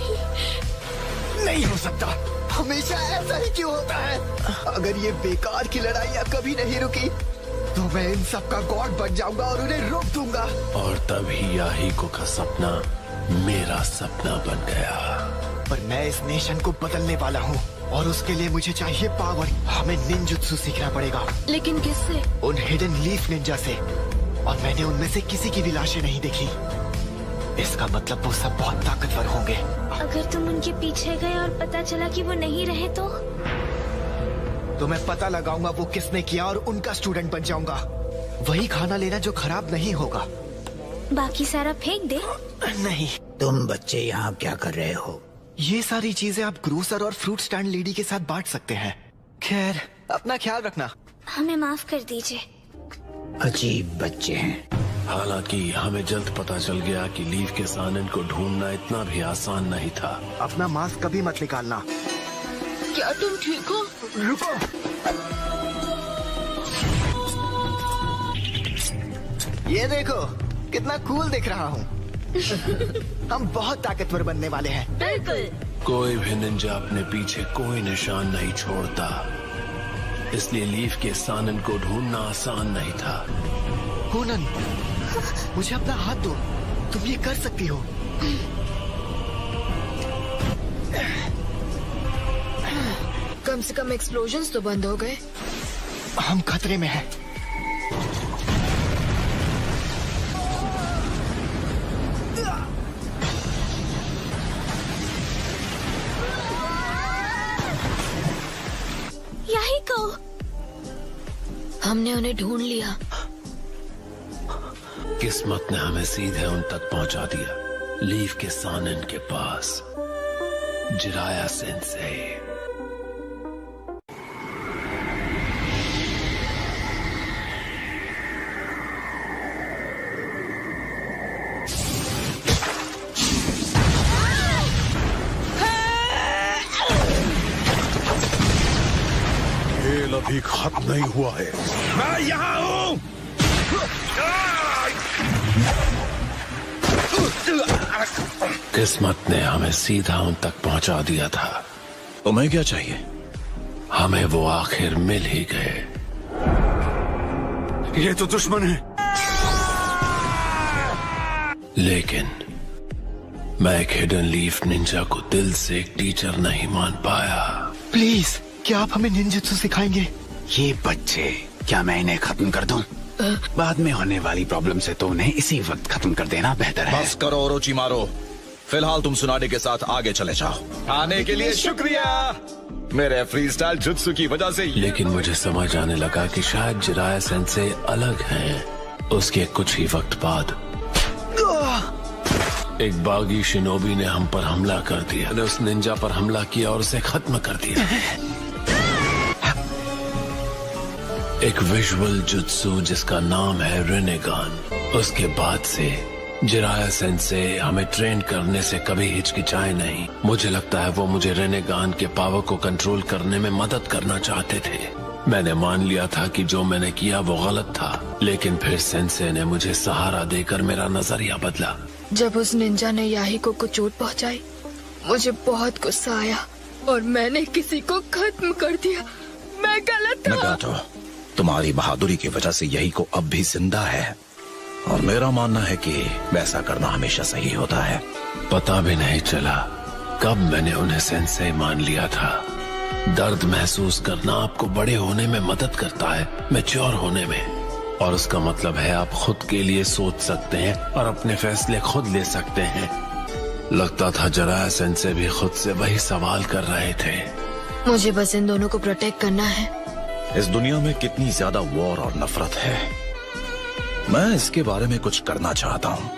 नहीं हो सकता, हमेशा ऐसा ही क्यों होता है? अगर ये बेकार की लड़ाइयाँ कभी नहीं रुकी तो मैं इन सब का गॉड बन जाऊंगा और उन्हें रोक दूंगा। और तभी याहिको का सपना मेरा सपना बन गया। पर मैं इस नेशन को बदलने वाला हूँ और उसके लिए मुझे चाहिए पावर। हमें निंजुत्सु सीखना पड़ेगा। लेकिन किससे? उन हिडन लीफ निंजा से। और मैंने उनमें से किसी की भी लाशें नहीं देखी। इसका मतलब वो सब बहुत ताकतवर होंगे। अगर तुम उनके पीछे गए और पता चला कि वो नहीं रहे तो मैं पता लगाऊंगा वो किसने किया और उनका स्टूडेंट बन जाऊंगा। वही खाना लेना जो खराब नहीं होगा। बाकी सारा फेंक दे। नहीं। तुम बच्चे यहाँ क्या कर रहे हो? ये सारी चीजें आप ग्रोसर और फ्रूट स्टैंड लेडी के साथ बांट सकते हैं। खैर, अपना ख्याल रखना। हमें माफ कर दीजिए। अजीब बच्चे हैं। हालांकि हमें जल्द पता चल गया कि लीफ के सानन को ढूंढना इतना भी आसान नहीं था। अपना मास्क कभी मत निकालना। क्या तुम ठीक हो? रुको। ये देखो, कितना कूल दिख रहा हूँ। हम बहुत ताकतवर बनने वाले हैं। बिल्कुल। कोई भी निंजा अपने पीछे कोई निशान नहीं छोड़ता, इसलिए लीफ के सानन को ढूंढना आसान नहीं था। कोनन, मुझे अपना हाथ दो, तुम ये कर सकती हो। कम से कम एक्सप्लोजन्स तो बंद हो गए। हम खतरे में हैं। याहिको, हमने उन्हें ढूंढ लिया। किस्मत ने हमें सीधे उन तक पहुंचा दिया, लीफ के सानन के पास। Jiraiya sense. खेल अभी खत्म नहीं हुआ है। मैं यहाँ हूँ। किस्मत ने हमें सीधा उन तक पहुंचा दिया था। तुम्हें क्या चाहिए? हमें वो आखिर मिल ही गए। ये तो दुश्मन है। लेकिन मैं एक हिडन लीफ निंजा को दिल से एक टीचर नहीं मान पाया। प्लीज, क्या आप हमें निंजुत्सु सिखाएंगे? ये बच्चे, क्या मैं इन्हें खत्म कर दूं? बाद में होने वाली प्रॉब्लम से तो उन्हें इसी वक्त खत्म कर देना बेहतर है। बस करो ओरोचिमारो, फिलहाल तुम सुनाडे के साथ आगे चले जाओ। आने के लिए शुक्रिया मेरे फ्री स्टाइल जुत्सु की वजह से। लेकिन मुझे समझ आने लगा कि शायद जिराया सेंसे अलग हैं। उसके कुछ ही वक्त बाद एक बागी शिनोबी ने हम पर हमला कर दिया। ने उस निंजा पर हमला किया और उसे खत्म कर दिया। एक विजुअल जुत्सु जिसका नाम है रेनेगान। उसके बाद से जिराया सेंसे हमें ट्रेन करने से कभी हिचकिचाए नहीं। मुझे लगता है वो मुझे रेनेगान के पावर को कंट्रोल करने में मदद करना चाहते थे। मैंने मान लिया था कि जो मैंने किया वो गलत था, लेकिन फिर सेंसे ने मुझे सहारा देकर मेरा नजरिया बदला। जब उस निंजा ने याहिको को चोट पहुंचाई, मुझे बहुत गुस्सा आया और मैंने किसी को खत्म कर दिया। मैं गलत था। नगाटो, तुम्हारी बहादुरी की वजह से यही को अब भी जिंदा है, और मेरा मानना है कि वैसा करना हमेशा सही होता है। पता भी नहीं चला कब मैंने उन्हें सेंसे मान लिया था। दर्द महसूस करना आपको बड़े होने में मदद करता है, मैच्योर होने में, और उसका मतलब है आप खुद के लिए सोच सकते हैं और अपने फैसले खुद ले सकते हैं। लगता था जरा सेंसे भी खुद से वही सवाल कर रहे थे। मुझे बस इन दोनों को प्रोटेक्ट करना है। इस दुनिया में कितनी ज्यादा वॉर और नफरत है, मैं इसके बारे में कुछ करना चाहता हूँ,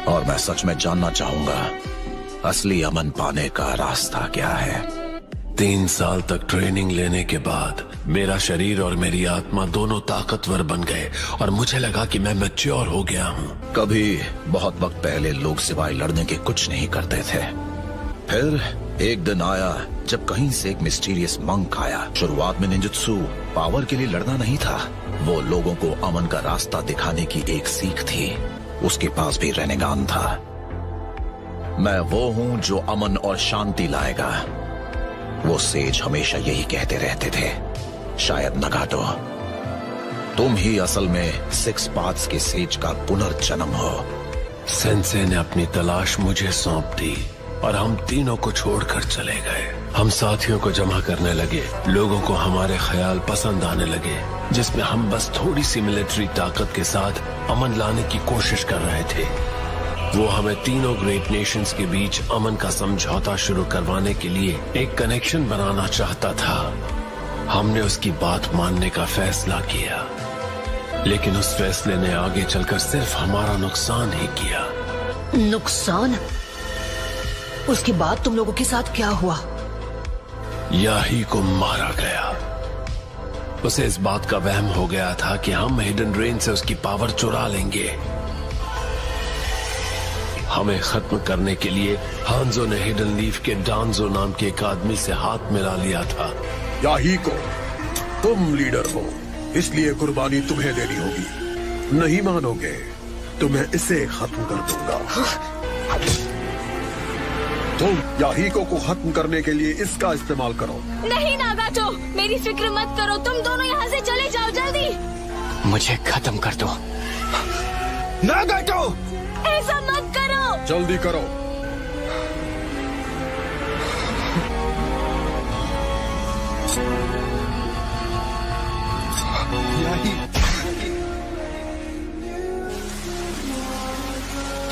और मैं सच में जानना चाहूंगा असली अमन पाने का रास्ता क्या है। 3 साल तक ट्रेनिंग लेने के बाद मेरा शरीर और मेरी आत्मा दोनों ताकतवर बन गए और मुझे लगा कि मैं मैच्योर हो गया हूँ। कभी बहुत वक्त पहले लोग सिवाय लड़ने के कुछ नहीं करते थे। फिर एक दिन आया जब कहीं से एक मिस्टीरियस मंक आया। शुरुआत में निंजुत्सु पावर के लिए लड़ना नहीं था, वो लोगों को अमन का रास्ता दिखाने की एक सीख थी। उसके पास भी रेनेगान था। मैं वो हूँ जो अमन और शांति लाएगा, वो सेज हमेशा यही कहते रहते थे। शायद नगाटो, तुम ही असल में 6 पाथ्स के सेज का पुनर्जन्म हो। सेंसे ने अपनी तलाश मुझे सौंप दी और हम तीनों को छोड़कर चले गए। हम साथियों को जमा करने लगे, लोगों को हमारे ख्याल पसंद आने लगे, जिसमें हम बस थोड़ी सी मिलिट्री ताकत के साथ अमन लाने की कोशिश कर रहे थे। वो हमें तीनों ग्रेट नेशंस के बीच अमन का समझौता शुरू करवाने के लिए एक कनेक्शन बनाना चाहता था। हमने उसकी बात मानने का फैसला किया, लेकिन उस फैसले ने आगे चलकर सिर्फ हमारा नुकसान ही किया। नुकसान? उसके बाद तुम लोगों के साथ क्या हुआ? याही को मारा गया। उसे इस बात का वहम हो गया था कि हम हिडन रेन से उसकी पावर चुरा लेंगे। हमें खत्म करने के लिए हांजो ने हिडन लीफ के डांजो नाम के एक आदमी से हाथ मिला लिया था। याहिको, तुम लीडर हो, इसलिए कुर्बानी तुम्हें देनी होगी। नहीं मानोगे तो मैं इसे खत्म कर दूंगा। तुम याहिको को खत्म करने के लिए इसका इस्तेमाल करो। नहीं नागाटो, मेरी फिक्र मत करो, तुम दोनों यहाँ से चले जाओ जल्दी। मुझे खत्म कर दो। नागाटो, ऐसा मत करो। जल्दी करो।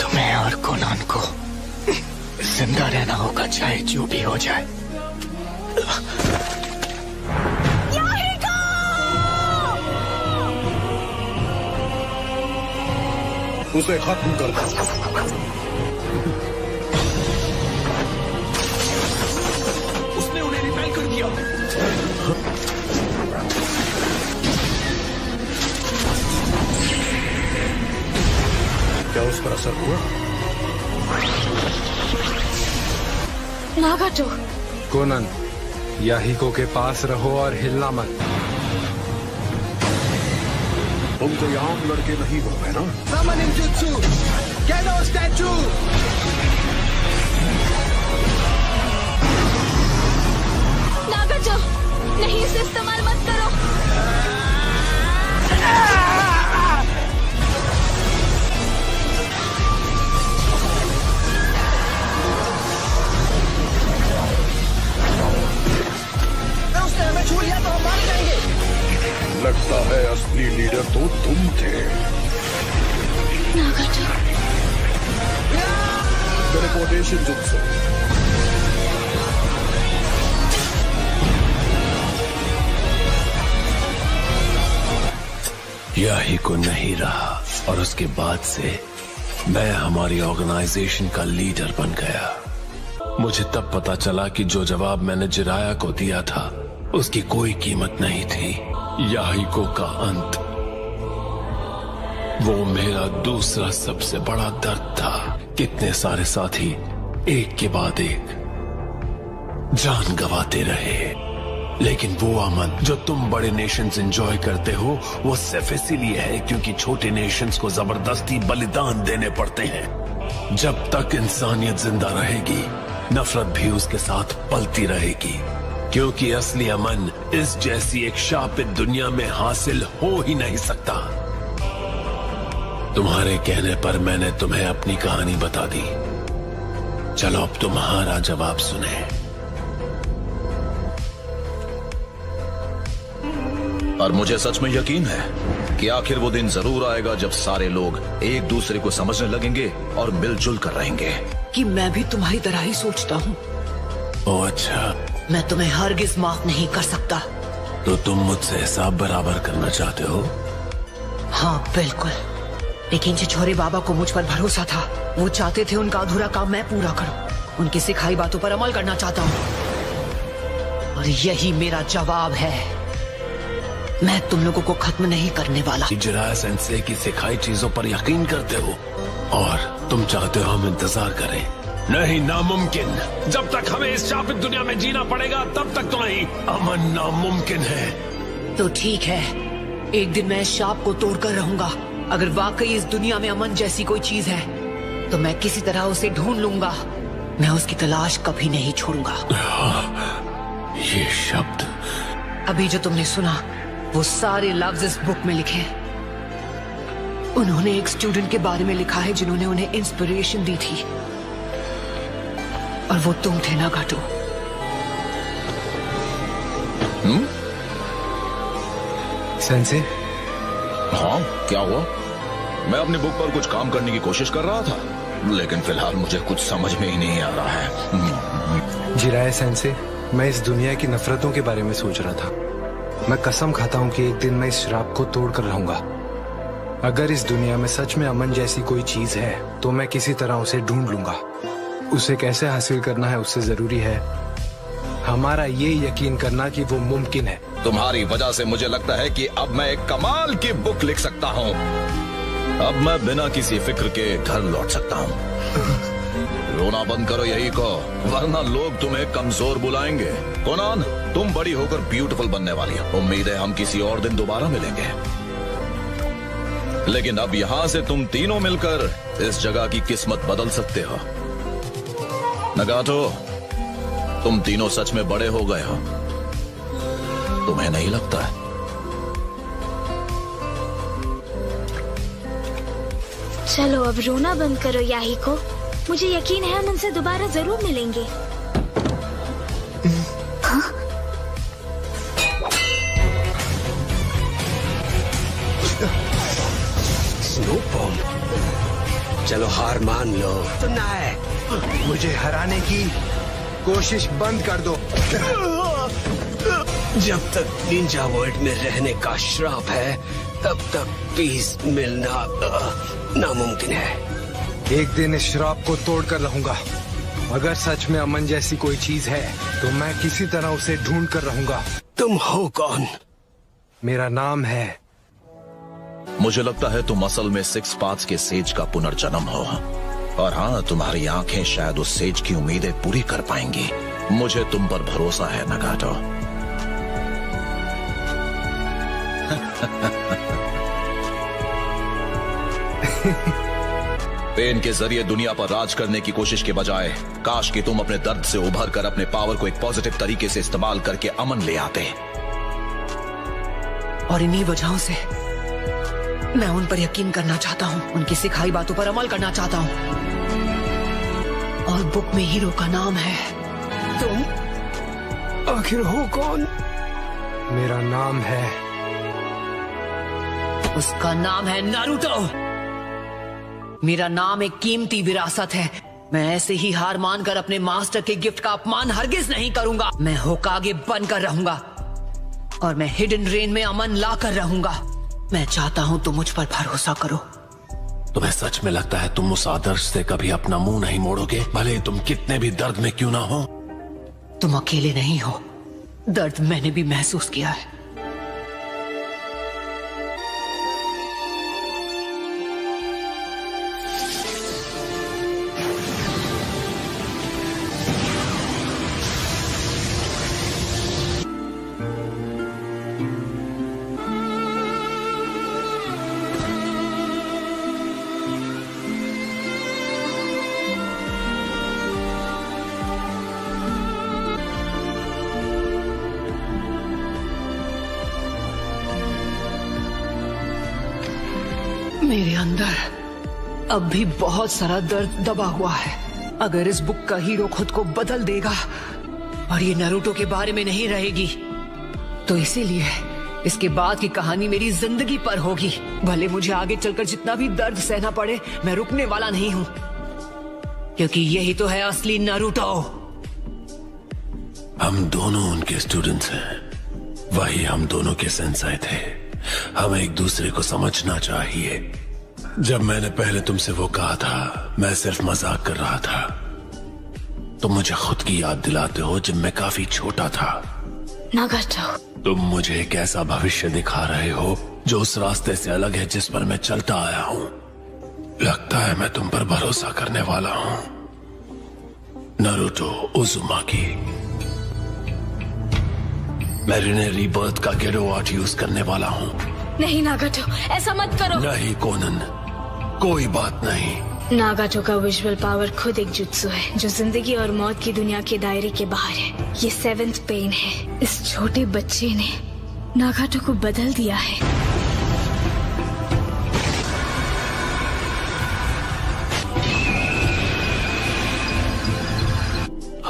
तुम्हें और कोनान को जिंदा रहना होगा, चाहे जो भी हो जाए। उसे खत्म कर दो। उसने उन्हें रिपेल कर दिया। क्या उस पर असर हुआ? नागाटो। कोनन, याहिको के पास रहो और हिलना मत। तुम कोई आम लड़के नहीं हो, है ना? Summon ninjutsu! Gedo statue! नागाटो, नहीं इसे इस्तेमाल मत करो। उसने हमें छू लिया तो हम मार जाएंगे। लगता है असली लीडर तो तुम थे। नागाटो। Teleportation jutsu. याहिको नहीं रहा और उसके बाद से मैं हमारी ऑर्गेनाइजेशन का लीडर बन गया। मुझे तब पता चला कि जो जवाब मैंने जिराया को दिया था उसकी कोई कीमत नहीं थी। याहिको का अंत, वो मेरा दूसरा सबसे बड़ा दर्द था। कितने सारे साथी एक के बाद एक जान गंवाते रहे। लेकिन वो अमन जो तुम बड़े नेशंस एंजॉय करते हो वो सिर्फ इसीलिए है क्योंकि छोटे नेशंस को जबरदस्ती बलिदान देने पड़ते हैं। जब तक इंसानियत जिंदा रहेगी नफरत भी उसके साथ पलती रहेगी, क्योंकि असली अमन इस जैसी एक शापित दुनिया में हासिल हो ही नहीं सकता। तुम्हारे कहने पर मैंने तुम्हें अपनी कहानी बता दी। चलो अब तुम्हारा जवाब सुने। और मुझे सच में यकीन है कि आखिर वो दिन जरूर आएगा जब सारे लोग एक दूसरे को समझने लगेंगे और मिलजुल कर रहेंगे। कि मैं भी तुम्हारी तरह ही सोचता हूँ। ओह अच्छा। मैं तुम्हें हरगिज माफ नहीं कर सकता। तो तुम मुझसे हिसाब बराबर करना चाहते हो? हाँ बिल्कुल, लेकिन छिछोरे बाबा को मुझ पर भरोसा था। वो चाहते थे उनका अधूरा काम मैं पूरा करूं। उनकी सिखाई बातों पर अमल करना चाहता हूँ और यही मेरा जवाब है। मैं तुम लोगों को खत्म नहीं करने वाला। जिराया सेंसे की सिखाई चीजों पर यकीन करते हो और तुम चाहते हो हम इंतजार करें? नहीं, नामुमकिन। जब तक हमें इस शापित दुनिया में जीना पड़ेगा तब तक तो नहीं। अमन नामुमकिन है। तो ठीक है, एक दिन मैं इस शाप को तोड़कर रहूंगा। अगर वाकई इस दुनिया में अमन जैसी कोई चीज है तो मैं किसी तरह उसे ढूंढ लूंगा। मैं उसकी तलाश कभी नहीं छोड़ूंगा। ये शब्द अभी जो तुमने सुना वो सारे लफ्ज इस बुक में लिखे हैं। उन्होंने एक स्टूडेंट के बारे में लिखा है जिन्होंने उन्हें इंस्पिरेशन दी थी और वो तुम थे नागाटो। सेंसे? हाँ, क्या हुआ? मैं अपनी बुक पर कुछ काम करने की कोशिश कर रहा था, लेकिन फिलहाल मुझे कुछ समझ में ही नहीं आ रहा है। जिराया सेंसे, मैं इस दुनिया की नफरतों के बारे में सोच रहा था। मैं कसम खाता हूँ कि एक दिन मैं इस श्राप को तोड़ कर रहूंगा। अगर इस दुनिया में सच में अमन जैसी कोई चीज है तो मैं किसी तरह उसे ढूंढ लूंगा। उसे कैसे हासिल करना है उससे जरूरी है हमारा ये यकीन करना कि वो मुमकिन है। तुम्हारी वजह से मुझे लगता है कि अब मैं एक कमाल की बुक लिख सकता हूँ। अब मैं बिना किसी फिक्र के घर लौट सकता हूँ। रोना बंद करो यही को, वरना लोग तुम्हें कमजोर बुलाएंगे। कोनान, तुम बड़ी होकर ब्यूटीफुल बनने वाली हो। उम्मीद है हम किसी और दिन दोबारा मिलेंगे, लेकिन अब यहाँ से तुम तीनों मिलकर इस जगह की किस्मत बदल सकते हो। नगाटो, तुम तीनों सच में बड़े हो गए हो, तुम्हें नहीं लगता? चलो अब रोना बंद करो याहिको। मुझे यकीन है हम उनसे दोबारा जरूर मिलेंगे। हाँ? स्नो बॉम्ब, चलो हार मान लो। सुनना है, मुझे हराने की कोशिश बंद कर दो। जब तक निंजा वर्ल्ड में रहने का श्राप है तब तक पीस मिलना नामुमकिन है। एक दिन इस श्राप को तोड़कर रहूंगा। अगर सच में अमन जैसी कोई चीज है तो मैं किसी तरह उसे ढूंढ कर रहूंगा। तुम हो कौन? मेरा नाम है। मुझे लगता है तुम असल में 6 पाथ्स के सेज का पुनर्जन्म हो। और हाँ, तुम्हारी आंखें शायद उस सेज की उम्मीदें पूरी कर पाएंगी। मुझे तुम पर भरोसा है नगाटो। पेन के जरिए दुनिया पर राज करने की कोशिश के बजाय काश कि तुम अपने दर्द से उभर कर अपने पावर को एक पॉजिटिव तरीके से इस्तेमाल करके अमन ले आते। और इन्हीं वजहों से मैं उन पर यकीन करना चाहता हूँ, उनकी सिखाई बातों पर अमल करना चाहता हूँ। और बुक में हीरो का नाम है। तुम आखिर हो कौन? मेरा नाम है। उसका नाम है नारुतो। मेरा नाम एक कीमती विरासत है। मैं ऐसे ही हार मानकर अपने मास्टर के गिफ्ट का अपमान हरगिज नहीं करूंगा। मैं होकागे बनकर रहूंगा और मैं हिडन रेन में अमन लाकर रहूंगा। मैं चाहता हूं तुम मुझ पर भरोसा करो। तुम्हें सच में लगता है तुम उस आदर्श से कभी अपना मुंह नहीं मोड़ोगे, भले तुम कितने भी दर्द में क्यों ना हो? तुम अकेले नहीं हो, दर्द मैंने भी महसूस किया है। मेरे अंदर अब भी बहुत सारा दर्द दबा हुआ है। अगर इस बुक का हीरो खुद को बदल देगा और ये नारुतो के बारे में नहीं रहेगी, तो इसीलिए इसके बाद की कहानी मेरी जिंदगी पर होगी। भले मुझे आगे चलकर जितना भी दर्द सहना पड़े, मैं रुकने वाला नहीं हूँ, क्योंकि यही तो है असली नारुतो। हम दोनों उनके स्टूडेंट्स हैं, वही हम दोनों के सेंसाई थे। हमें एक दूसरे को समझना चाहिए। जब मैंने पहले तुमसे वो कहा था, मैं सिर्फ मजाक कर रहा था। तुम मुझे खुद की याद दिलाते हो जब मैं काफी छोटा था। नागाटो, तुम मुझे एक ऐसा भविष्य दिखा रहे हो जो उस रास्ते से अलग है जिस पर मैं चलता आया हूँ। लगता है मैं तुम पर भरोसा करने वाला हूँ, नारुतो उज़ुमाकी। मैं रिने रीबर्थ का गेरो आर्ट यूज करने वाला हूँ। नहीं नागाटो, ऐसा मत करो। नहीं कोनन, कोई बात नहीं। नागाटो का विजुअल पावर खुद एक जुत्सु है जो जिंदगी और मौत की दुनिया के दायरे के बाहर है। ये 7th पेन है। इस छोटे बच्चे ने नागाटो को बदल दिया है।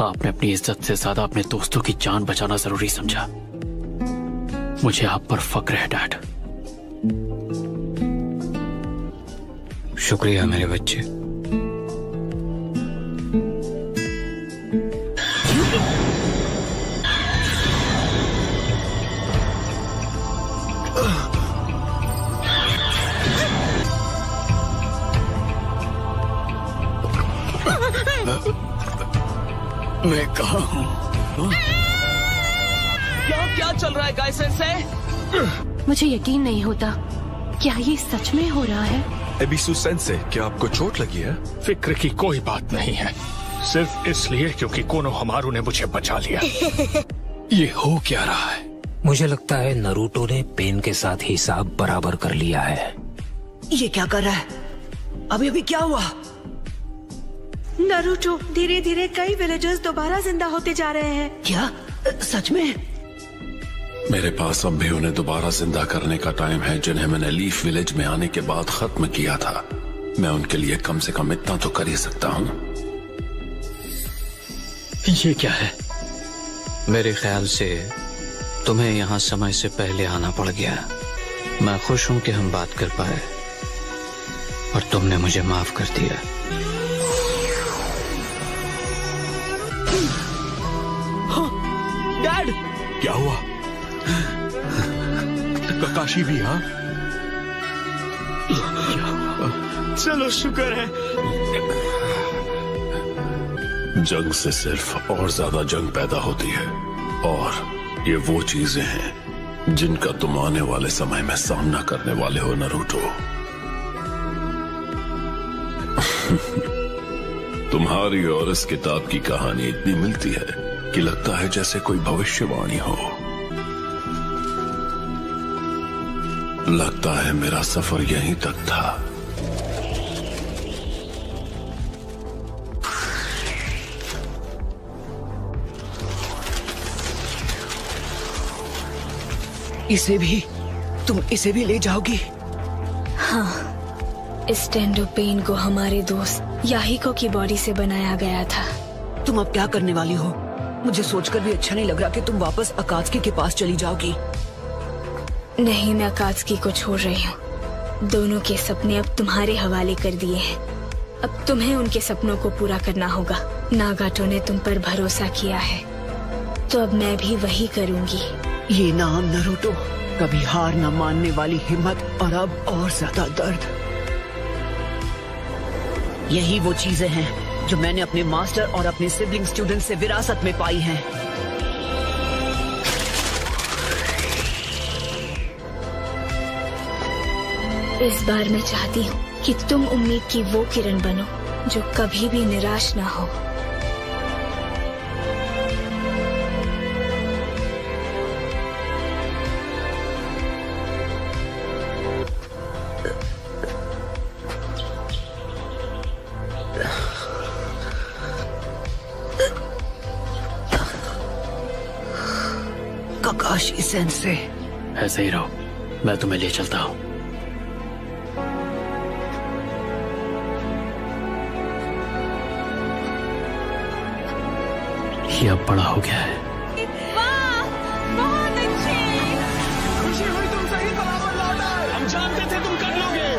आपने अपनी इज्जत से ज्यादा अपने दोस्तों की जान बचाना जरूरी समझा। मुझे आप पर फक्र है डैड। शुक्रिया मेरे बच्चे। मैं कहाँ हूँ? क्या चल रहा है गाय सेंसे? मुझे यकीन नहीं होता, क्या ये सच में हो रहा है? एबिसु सेंसे, क्या आपको चोट लगी है? फिक्र की कोई बात नहीं है, सिर्फ इसलिए क्योंकि कोनो हमारू ने मुझे बचा लिया। ये हो क्या रहा है? मुझे लगता है नारुतो ने पेन के साथ हिसाब बराबर कर लिया है। ये क्या कर रहा है? अभी अभी क्या हुआ? नारुतो, धीरे धीरे कई विलेजर्स दोबारा जिंदा होते जा रहे हैं। क्या सच में? मेरे पास अब भी उन्हें दोबारा जिंदा करने का टाइम है जिन्हें मैंने लीफ विलेज में आने के बाद खत्म किया था। मैं उनके लिए कम से कम इतना तो कर ही सकता हूँ। ये क्या है? मेरे ख्याल से तुम्हें यहाँ समय से पहले आना पड़ गया। मैं खुश हूँ कि हम बात कर पाए और तुमने मुझे माफ कर दिया। डैड, क्या हुआ? ककाशी भी? हाँ, चलो शुक्र है। जंग से सिर्फ और ज्यादा जंग पैदा होती है, और ये वो चीजें हैं जिनका तुम आने वाले समय में सामना करने वाले हो नारुतो। तुम्हारी और इस किताब की कहानी इतनी मिलती है कि लगता है जैसे कोई भविष्यवाणी हो। लगता है मेरा सफर यहीं तक था। इसे भी? तुम इसे भी ले जाओगी? हाँ, इस टेंडो पेन को हमारे दोस्त याहिको की बॉडी से बनाया गया था। तुम अब क्या करने वाली हो? मुझे सोचकर भी अच्छा नहीं लग रहा कि तुम वापस अकात्सुकी के पास चली जाओगी। नहीं, मैं अकात्सुकी को छोड़ रही हूँ। दोनों के सपने अब तुम्हारे हवाले कर दिए हैं। अब तुम्हें उनके सपनों को पूरा करना होगा। नागाटो ने तुम पर भरोसा किया है, तो अब मैं भी वही करूँगी। ये नाम नारुतो, कभी हार न मानने वाली हिम्मत, और अब और ज्यादा दर्द। यही वो चीजें हैं जो मैंने अपने मास्टर और अपने सिबलिंग स्टूडेंट से विरासत में पाई हैं। इस बार मैं चाहती हूँ कि तुम उम्मीद की वो किरण बनो जो कभी भी निराश ना हो। ककाशी सेंसे, ऐसे ही रहो, मैं तुम्हें ले चलता हूँ। ये अब बड़ा हो गया है। बहुत अच्छी। खुशी हुई तुम सही बराबर लौटा। हम जानते थे तुम कर लोगे।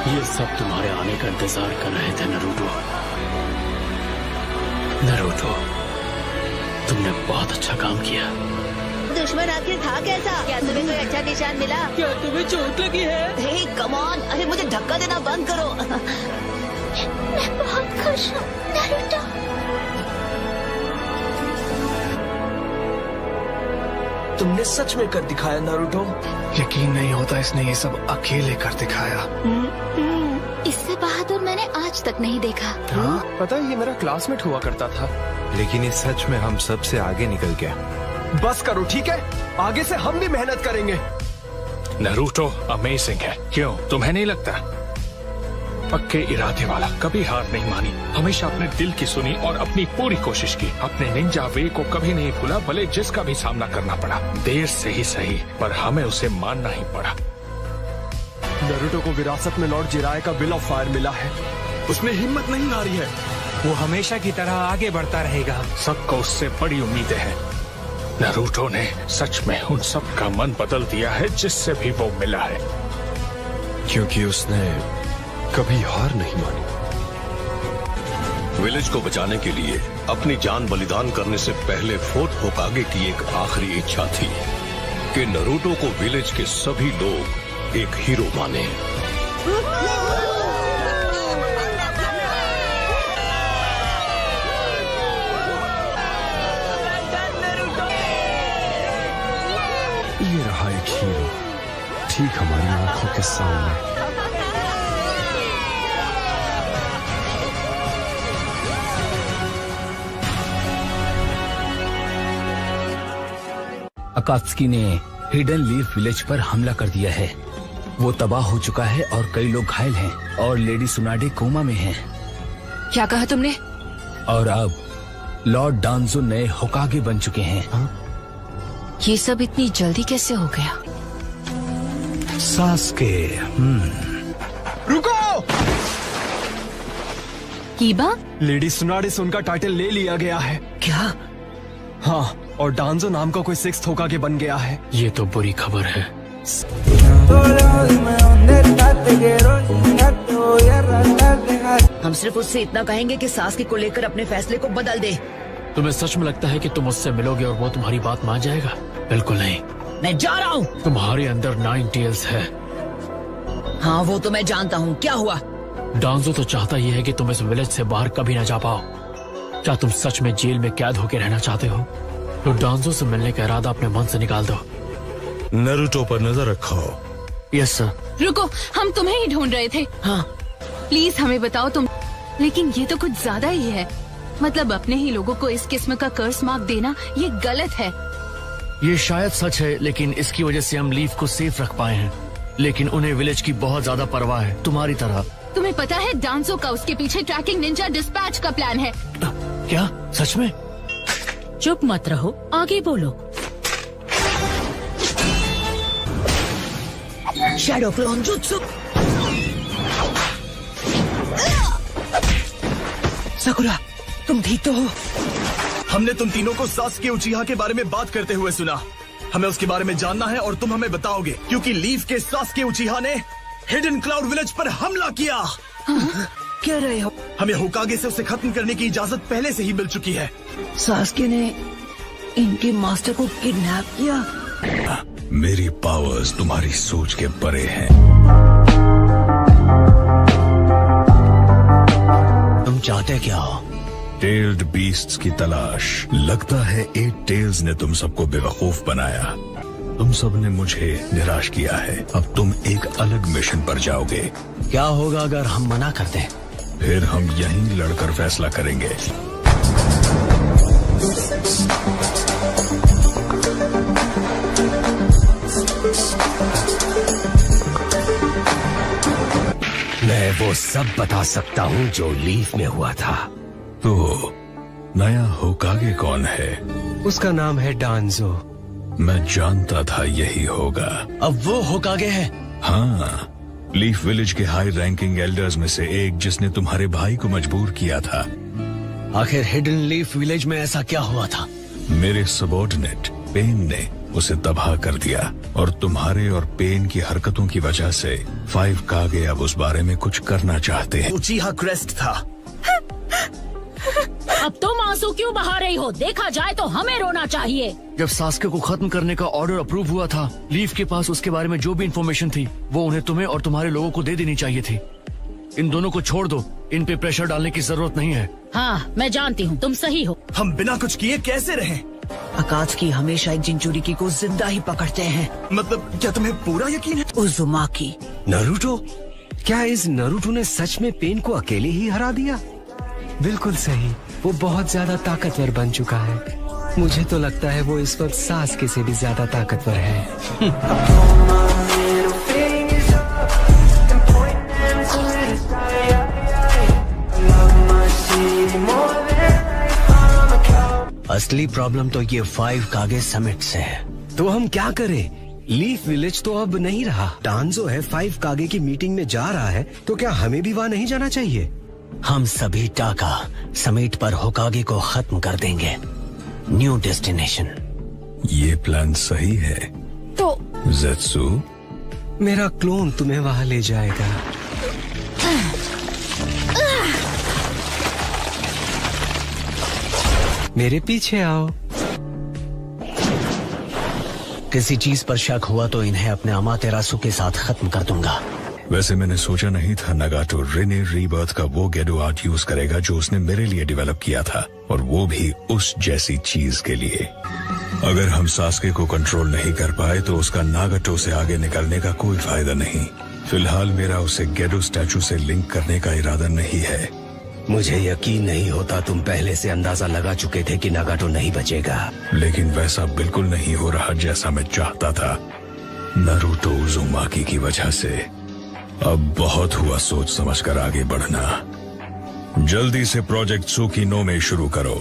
ये सब तुम्हारे आने का इंतजार कर रहे थे नरूटो। नरूटो, तुमने बहुत अच्छा काम किया। दुश्मन आखिर था कैसा? क्या तुम्हें कोई अच्छा निशान मिला? क्या तुम्हें चोट लगी है? हे कम ऑन, अरे मुझे धक्का देना बंद करो। मैं बहुत खुश हूँ नरूटो। तुमने सच में कर दिखाया नारुतो। यकीन नहीं होता इसने ये सब अकेले कर दिखाया। इससे बहादुर मैंने आज तक नहीं देखा। हाँ? पता है ये मेरा क्लासमेट हुआ करता था। लेकिन ये सच में हम सब से आगे निकल गया। बस करो ठीक है, आगे से हम भी मेहनत करेंगे। नरूटो अमेजिंग है, क्यों तुम्हें नहीं लगता? पक्के इरादे वाला, कभी हार नहीं मानी, हमेशा अपने दिल की सुनी और अपनी पूरी कोशिश की। अपने निंजा वे को कभी नहीं भूला, भले जिसका भी सामना करना पड़ा। देर से ही सही, पर हमें उसे मानना ही पड़ा। नरूटो को विरासत में लॉर्ड जिराय का बिल ऑफ फायर मिला है। उसने हिम्मत नहीं हारी है। वो हमेशा की तरह आगे बढ़ता रहेगा। सबको उससे बड़ी उम्मीदें हैं। नरूटो ने सच में उन सब का मन बदल दिया है जिससे भी वो मिला है, क्योंकि उसने कभी हार नहीं मानी। विलेज को बचाने के लिए अपनी जान बलिदान करने से पहले फोर्थ होकागे की एक आखिरी इच्छा थी कि नरूटो को विलेज के सभी लोग एक हीरो माने। ये रहा एक हीरो ठीक हमारी आंखों के सामने। अकात्सुकी ने हिडन लीफ विलेज पर हमला कर दिया है। वो तबाह हो चुका है और कई लोग घायल हैं और लेडी सुनाडे कोमा में हैं। क्या कहा तुमने? और अब लॉर्ड डांजो नए होकागे बन चुके हैं। ये सब इतनी जल्दी कैसे हो गया? सास्के। रुको! कीबा? लेडी सुनाडे से उनका टाइटल ले लिया गया है। क्या? हाँ, और डांजो नाम का कोई सिक्स्थ होकागे बन गया है। ये तो बुरी खबर है। हम सिर्फ उससे इतना कहेंगे कि सास्के को लेकर अपने फैसले को बदल दे। तुम्हें सच में लगता है कि तुम उससे मिलोगे और वो तुम्हारी बात मान जाएगा? बिल्कुल नहीं। मैं जा रहा हूँ। तुम्हारे अंदर 9 टेल्स है। हाँ वो तो मैं जानता हूँ। क्या हुआ? डांजो तो चाहता ही है कि तुम इस विलेज से बाहर कभी न जा पाओ। क्या तुम सच में जेल में कैद होकर रहना चाहते हो? तो डांजो से मिलने का इरादा अपने मन से निकाल दो। नरूटो पर नजर रखो। Yes sir. रुको, हम तुम्हें ही ढूंढ रहे थे। हाँ प्लीज हमें बताओ तुम। लेकिन ये तो कुछ ज्यादा ही है। मतलब अपने ही लोगों को इस किस्म का कर्स मार्क देना ये गलत है। ये शायद सच है, लेकिन इसकी वजह से हम लीफ को सेफ रख पाए हैं। लेकिन उन्हें विलेज की बहुत ज्यादा परवाह है, तुम्हारी तरह। तुम्हें पता है डांसो का उसके पीछे ट्रैकिंग निंजा डिस्पैच का प्लान है। क्या? सच में? चुप मत रहो, आगे बोलो। Shadow clone jutsu. साकुरा, तुम ठीक तो हो? हमने तुम तीनों को सास्के उचिहा के बारे में बात करते हुए सुना। हमें उसके बारे में जानना है और तुम हमें बताओगे, क्योंकि लीफ के सास्के उचिहा ने हिडन क्लाउड विलेज पर हमला किया। क्या रहे हो? हमें होकागे से उसे खत्म करने की इजाजत पहले से ही मिल चुकी है। सास्के ने इनके मास्टर को किडनैप किया। मेरी पावर्स तुम्हारी सोच के परे हैं। तुम चाहते क्या हो? टेल्ड बीस्ट्स की तलाश। लगता है 8 टेल्स ने तुम सबको बेवकूफ बनाया। तुम सब ने मुझे निराश किया है। अब तुम एक अलग मिशन पर जाओगे। क्या होगा अगर हम मना कर दें? फिर हम यहीं लड़कर फैसला करेंगे। मैं वो सब बता सकता हूँ जो लीफ में हुआ था। तो नया होकागे कौन है? उसका नाम है डांजो। मैं जानता था यही होगा। अब वो होकागे है? हाँ, लीफ विलेज के हाई रैंकिंग एल्डर्स में से एक, जिसने तुम्हारे भाई को मजबूर किया था। आखिर हिडन लीफ विलेज में ऐसा क्या हुआ था? मेरे सबॉर्डिनेट पेन ने उसे तबाह कर दिया, और तुम्हारे और पेन की हरकतों की वजह से 5 कागे अब उस बारे में कुछ करना चाहते हैं। उचीहा क्रेस्ट था। अब तुम आंसू क्यों बहा रही हो? देखा जाए तो हमें रोना चाहिए। जब सास्के को खत्म करने का ऑर्डर अप्रूव हुआ था, लीफ के पास उसके बारे में जो भी इंफॉर्मेशन थी वो उन्हें तुम्हें और तुम्हारे लोगों को दे देनी चाहिए थी। इन दोनों को छोड़ दो, इन पे प्रेशर डालने की जरूरत नहीं है। हाँ, मैं जानती हूँ तुम सही हो। हम बिना कुछ किए कैसे रहें? अकात्सुकी हमेशा एक जिंचुरिकी को जिंदा ही पकड़ते हैं। मतलब क्या तुम्हें पूरा यकीन है? उज़ुमाकी। नारुतो, क्या इस नारुतो ने सच में पेन को अकेले ही हरा दिया? बिल्कुल सही, वो बहुत ज्यादा ताकतवर बन चुका है। मुझे तो लगता है वो इस वक्त सास्के से भी ज्यादा ताकतवर है। असली प्रॉब्लम तो ये 5 कागे समिट से है। तो हम क्या करें? लीफ विलेज तो अब नहीं रहा। डांजो है 5 कागे की मीटिंग में जा रहा है, तो क्या हमें भी वहाँ नहीं जाना चाहिए? हम सभी टाका समिट पर होकागे को खत्म कर देंगे। New destination. ये प्लान सही है तो ज़ेत्सु? मेरा क्लोन तुम्हें वहाँ ले जाएगा। मेरे पीछे आओ। किसी चीज पर शक हुआ तो इन्हें अपने अमातेरासु के साथ खत्म कर दूंगा। वैसे मैंने सोचा नहीं था नगाटो रेने रीबर्थ का वो गेडो आर्ट यूज करेगा जो उसने मेरे लिए डेवलप किया था, और वो भी उस जैसी चीज के लिए। अगर हम सास्के को कंट्रोल नहीं कर पाए तो उसका नागाटो से आगे निकलने का कोई फायदा नहीं। फिलहाल मेरा उसे गेडो स्टैचू से लिंक करने का इरादा नहीं है। मुझे यकीन नहीं होता तुम पहले से अंदाजा लगा चुके थे कि नागाटो नहीं बचेगा। लेकिन वैसा बिल्कुल नहीं हो रहा जैसा मैं चाहता था, नारुतो उज़ुमाकी की वजह से। अब बहुत हुआ सोच समझकर आगे बढ़ना। जल्दी से प्रोजेक्ट सुकीनो में शुरू करो।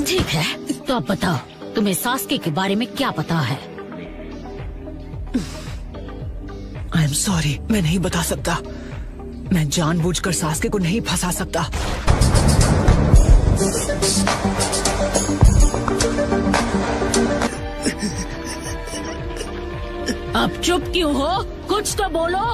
ठीक है, तो अब बताओ तुम्हें सास्के के बारे में क्या पता है? आई एम सॉरी, मैं नहीं बता सकता। मैं जानबूझकर सास्के को नहीं फंसा सकता। अब चुप क्यों हो? कुछ तो बोलो।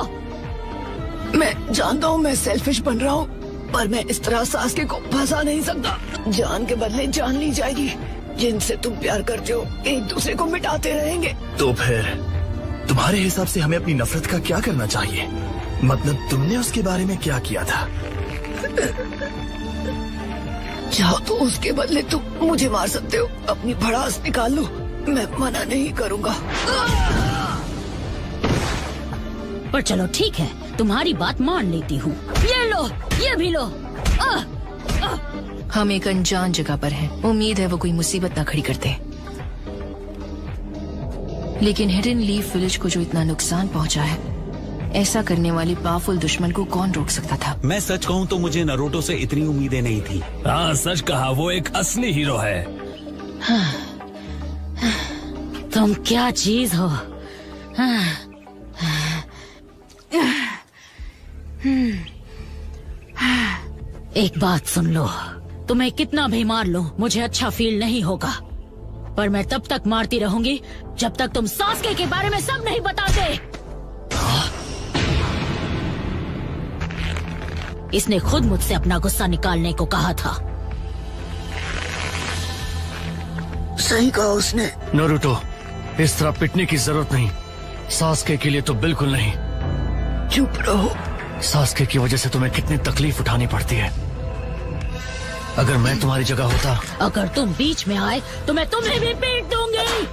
मैं जानता हूँ मैं सेल्फिश बन रहा हूँ, पर मैं इस तरह सास्के को फंसा नहीं सकता। जान के बदले जान ली जाएगी। जिनसे तुम प्यार करते हो एक दूसरे को मिटाते रहेंगे। तो फिर तुम्हारे हिसाब से हमें अपनी नफरत का क्या करना चाहिए? मतलब तुमने उसके बारे में क्या किया था? चाहो तो उसके बदले तुम मुझे मार सकते हो। अपनी भड़ास निकाल लो, मैं मना नहीं करूँगा। पर चलो ठीक है, तुम्हारी बात मान लेती हूँ। ये लो, ये भी लो। हम एक अनजान जगह पर हैं। उम्मीद है वो कोई मुसीबत ना खड़ी करते। लेकिन हिडन लीफ विलेज को जो इतना नुकसान पहुंचा है, ऐसा करने वाली पावरफुल दुश्मन को कौन रोक सकता था? मैं सच कहूँ तो मुझे नारुतो से इतनी उम्मीदें नहीं थी। हाँ, सच कहा, वो एक असली हीरो है। तुम क्या चीज हो? एक बात सुन लो, तुम्हें कितना भी मार लो मुझे अच्छा फील नहीं होगा, पर मैं तब तक मारती रहूंगी जब तक तुम सास्के के बारे में सब नहीं बताते। इसने खुद मुझसे अपना गुस्सा निकालने को कहा था। सही कहा उसने। नारुतो, इस तरह पिटने की जरूरत नहीं। सास्के के लिए तो बिल्कुल नहीं। चुप रहो। सास्के की वजह से तुम्हें कितनी तकलीफ उठानी पड़ती है। अगर मैं तुम्हारी जगह होता। अगर तुम बीच में आए तो मैं तुम्हें भी पीट दूंगी।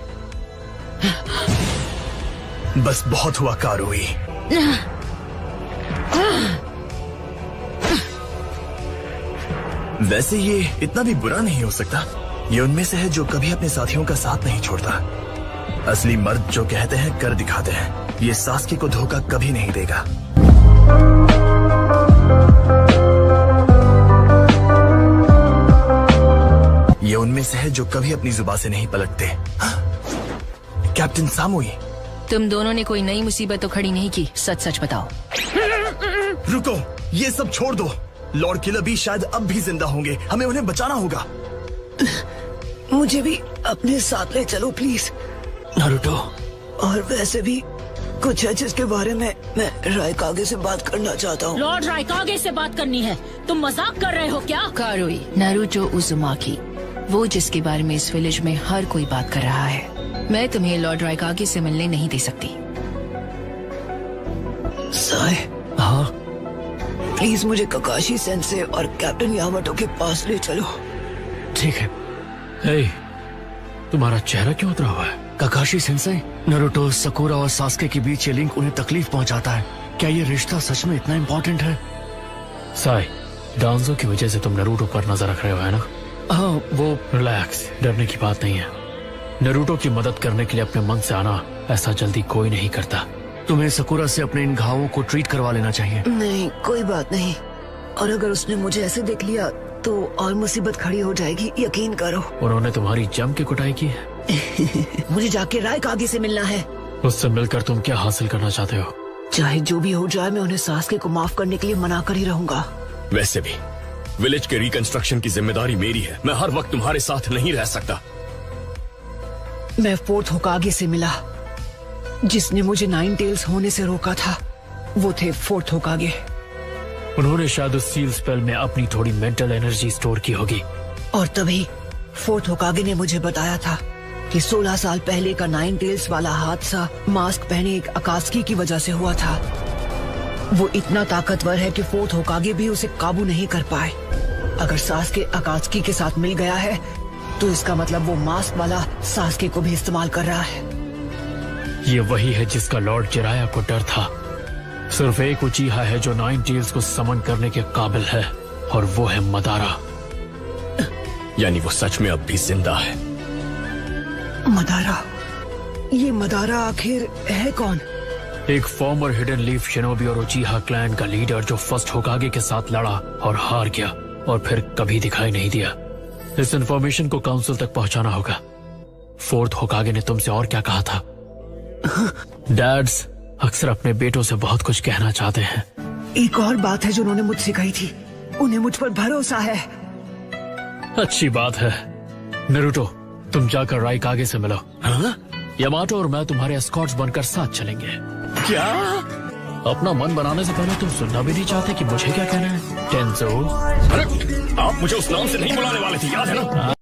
बस बहुत हुआ कारुई। वैसे ये इतना भी बुरा नहीं हो सकता। ये उनमें से है जो कभी अपने साथियों का साथ नहीं छोड़ता। असली मर्द जो कहते हैं कर दिखाते हैं। ये सास्के को धोखा कभी नहीं देगा। ये उनमें में से है जो कभी अपनी जुबान से नहीं पलटते। Captain Samui. तुम दोनों ने कोई नई मुसीबत तो खड़ी नहीं की, सच सच बताओ। रुको, ये सब छोड़ दो। लॉर्ड किलर भी शायद अब भी जिंदा होंगे, हमें उन्हें बचाना होगा। मुझे भी अपने साथ ले चलो प्लीज। नारुतो। और वैसे भी कुछ है जिसके बारे में मैं रायकागे से बात करना चाहता हूँ। लॉर्ड रायकागे से बात करनी है? तुम मजाक कर रहे हो क्या? कारुई, नारुतो उजुमाकी, वो जिसके बारे में इस विलेज में हर कोई बात कर रहा है। मैं तुम्हें लॉर्ड रायकागे से मिलने नहीं दे सकती। साय। हाँ? प्लीज मुझे ककाशी सेंसे और कैप्टन यामाटो के पास ले चलो। ठीक है। हे, तुम्हारा चेहरा क्यों उतरा हुआ है? ककाशी सेंसे, नारुतो, सकुरा और सास्के के बीच ये लिंक उन्हें तकलीफ पहुंचाता है। क्या ये रिश्ता सच में इतना इम्पोर्टेंट है? साई, डांजो की वजह से तुम नारुतो पर नजर रख रहे हो, है ना? हाँ, वो रिलैक्स, डरने की बात नहीं है। नारुतो की मदद करने के लिए अपने मन से आना ऐसा जल्दी कोई नहीं करता। तुम्हें सकुरा से अपने इन घावों को ट्रीट करवा लेना चाहिए। नहीं, कोई बात नहीं। और अगर उसने मुझे ऐसे देख लिया तो और मुसीबत खड़ी हो जाएगी, यकीन करो। उन्होंने तुम्हारी जम के कुटाई की है? मुझे जाके रायकागे से मिलना है। उससे मिलकर तुम क्या हासिल करना चाहते हो? चाहे जो भी हो जाए, मैं उन्हें सास्के को माफ करने के लिए मना कर ही रहूंगा। वैसे भी विलेज के रिकंस्ट्रक्शन की जिम्मेदारी मेरी है। मैं हर वक्त तुम्हारे साथ नहीं रह सकता। मैं फोर्थ होकागे से मिला। जिसने मुझे 9 टेल्स होने से रोका था वो थे फोर्थ होकागे। उन्होंने शायद उस सील स्पेल में अपनी थोड़ी मेंटल एनर्जी स्टोर की होगी। और तभी फोर्थ होकागे ने मुझे बताया था कि 16 साल पहले का 9 टेल्स वाला हादसा मास्क पहने एक अकात्सुकी की वजह से हुआ था। वो इतना ताकतवर है कि फोर्थ होकागे भी उसे काबू नहीं कर पाए। अगर सास्के अकात्सुकी के साथ मिल गया है तो इसका मतलब वो मास्क वाला सास्के को भी इस्तेमाल कर रहा है। ये वही है जिसका लॉर्ड जिराया को डर था। सिर्फ एक उचीहा है जो 9 टेल्स को समन करने के काबिल है, और वो है मदारा। यानी वो सच में अब भी जिंदा है। मदारा? ये मदारा आखिर है कौन? एक फॉर्मर हिडन लीफ शिनोबी और उचीहा क्लैन का लीडर जो फर्स्ट होकागे के साथ लड़ा और हार गया और फिर कभी दिखाई नहीं दिया। इस इंफॉर्मेशन को काउंसिल तक पहुंचाना होगा। फोर्थ होकागे ने तुमसे और क्या कहा था? डैड्स अक्सर अपने बेटों से बहुत कुछ कहना चाहते हैं। एक और बात है जो उन्होंने मुझसे कही थी, उन्हें मुझ पर भरोसा है। अच्छी बात है। नारुतो, तुम जाकर रायकागे से मिलो। हाँ? यामाटो और मैं तुम्हारे एस्कॉर्ट्स बनकर साथ चलेंगे। क्या? अपना मन बनाने से पहले तुम सुनना भी नहीं चाहते कि मुझे क्या कहना है? टेंजो। अरे, आप मुझे उस नाम से नहीं बुलाने वाले थे, याद है ना?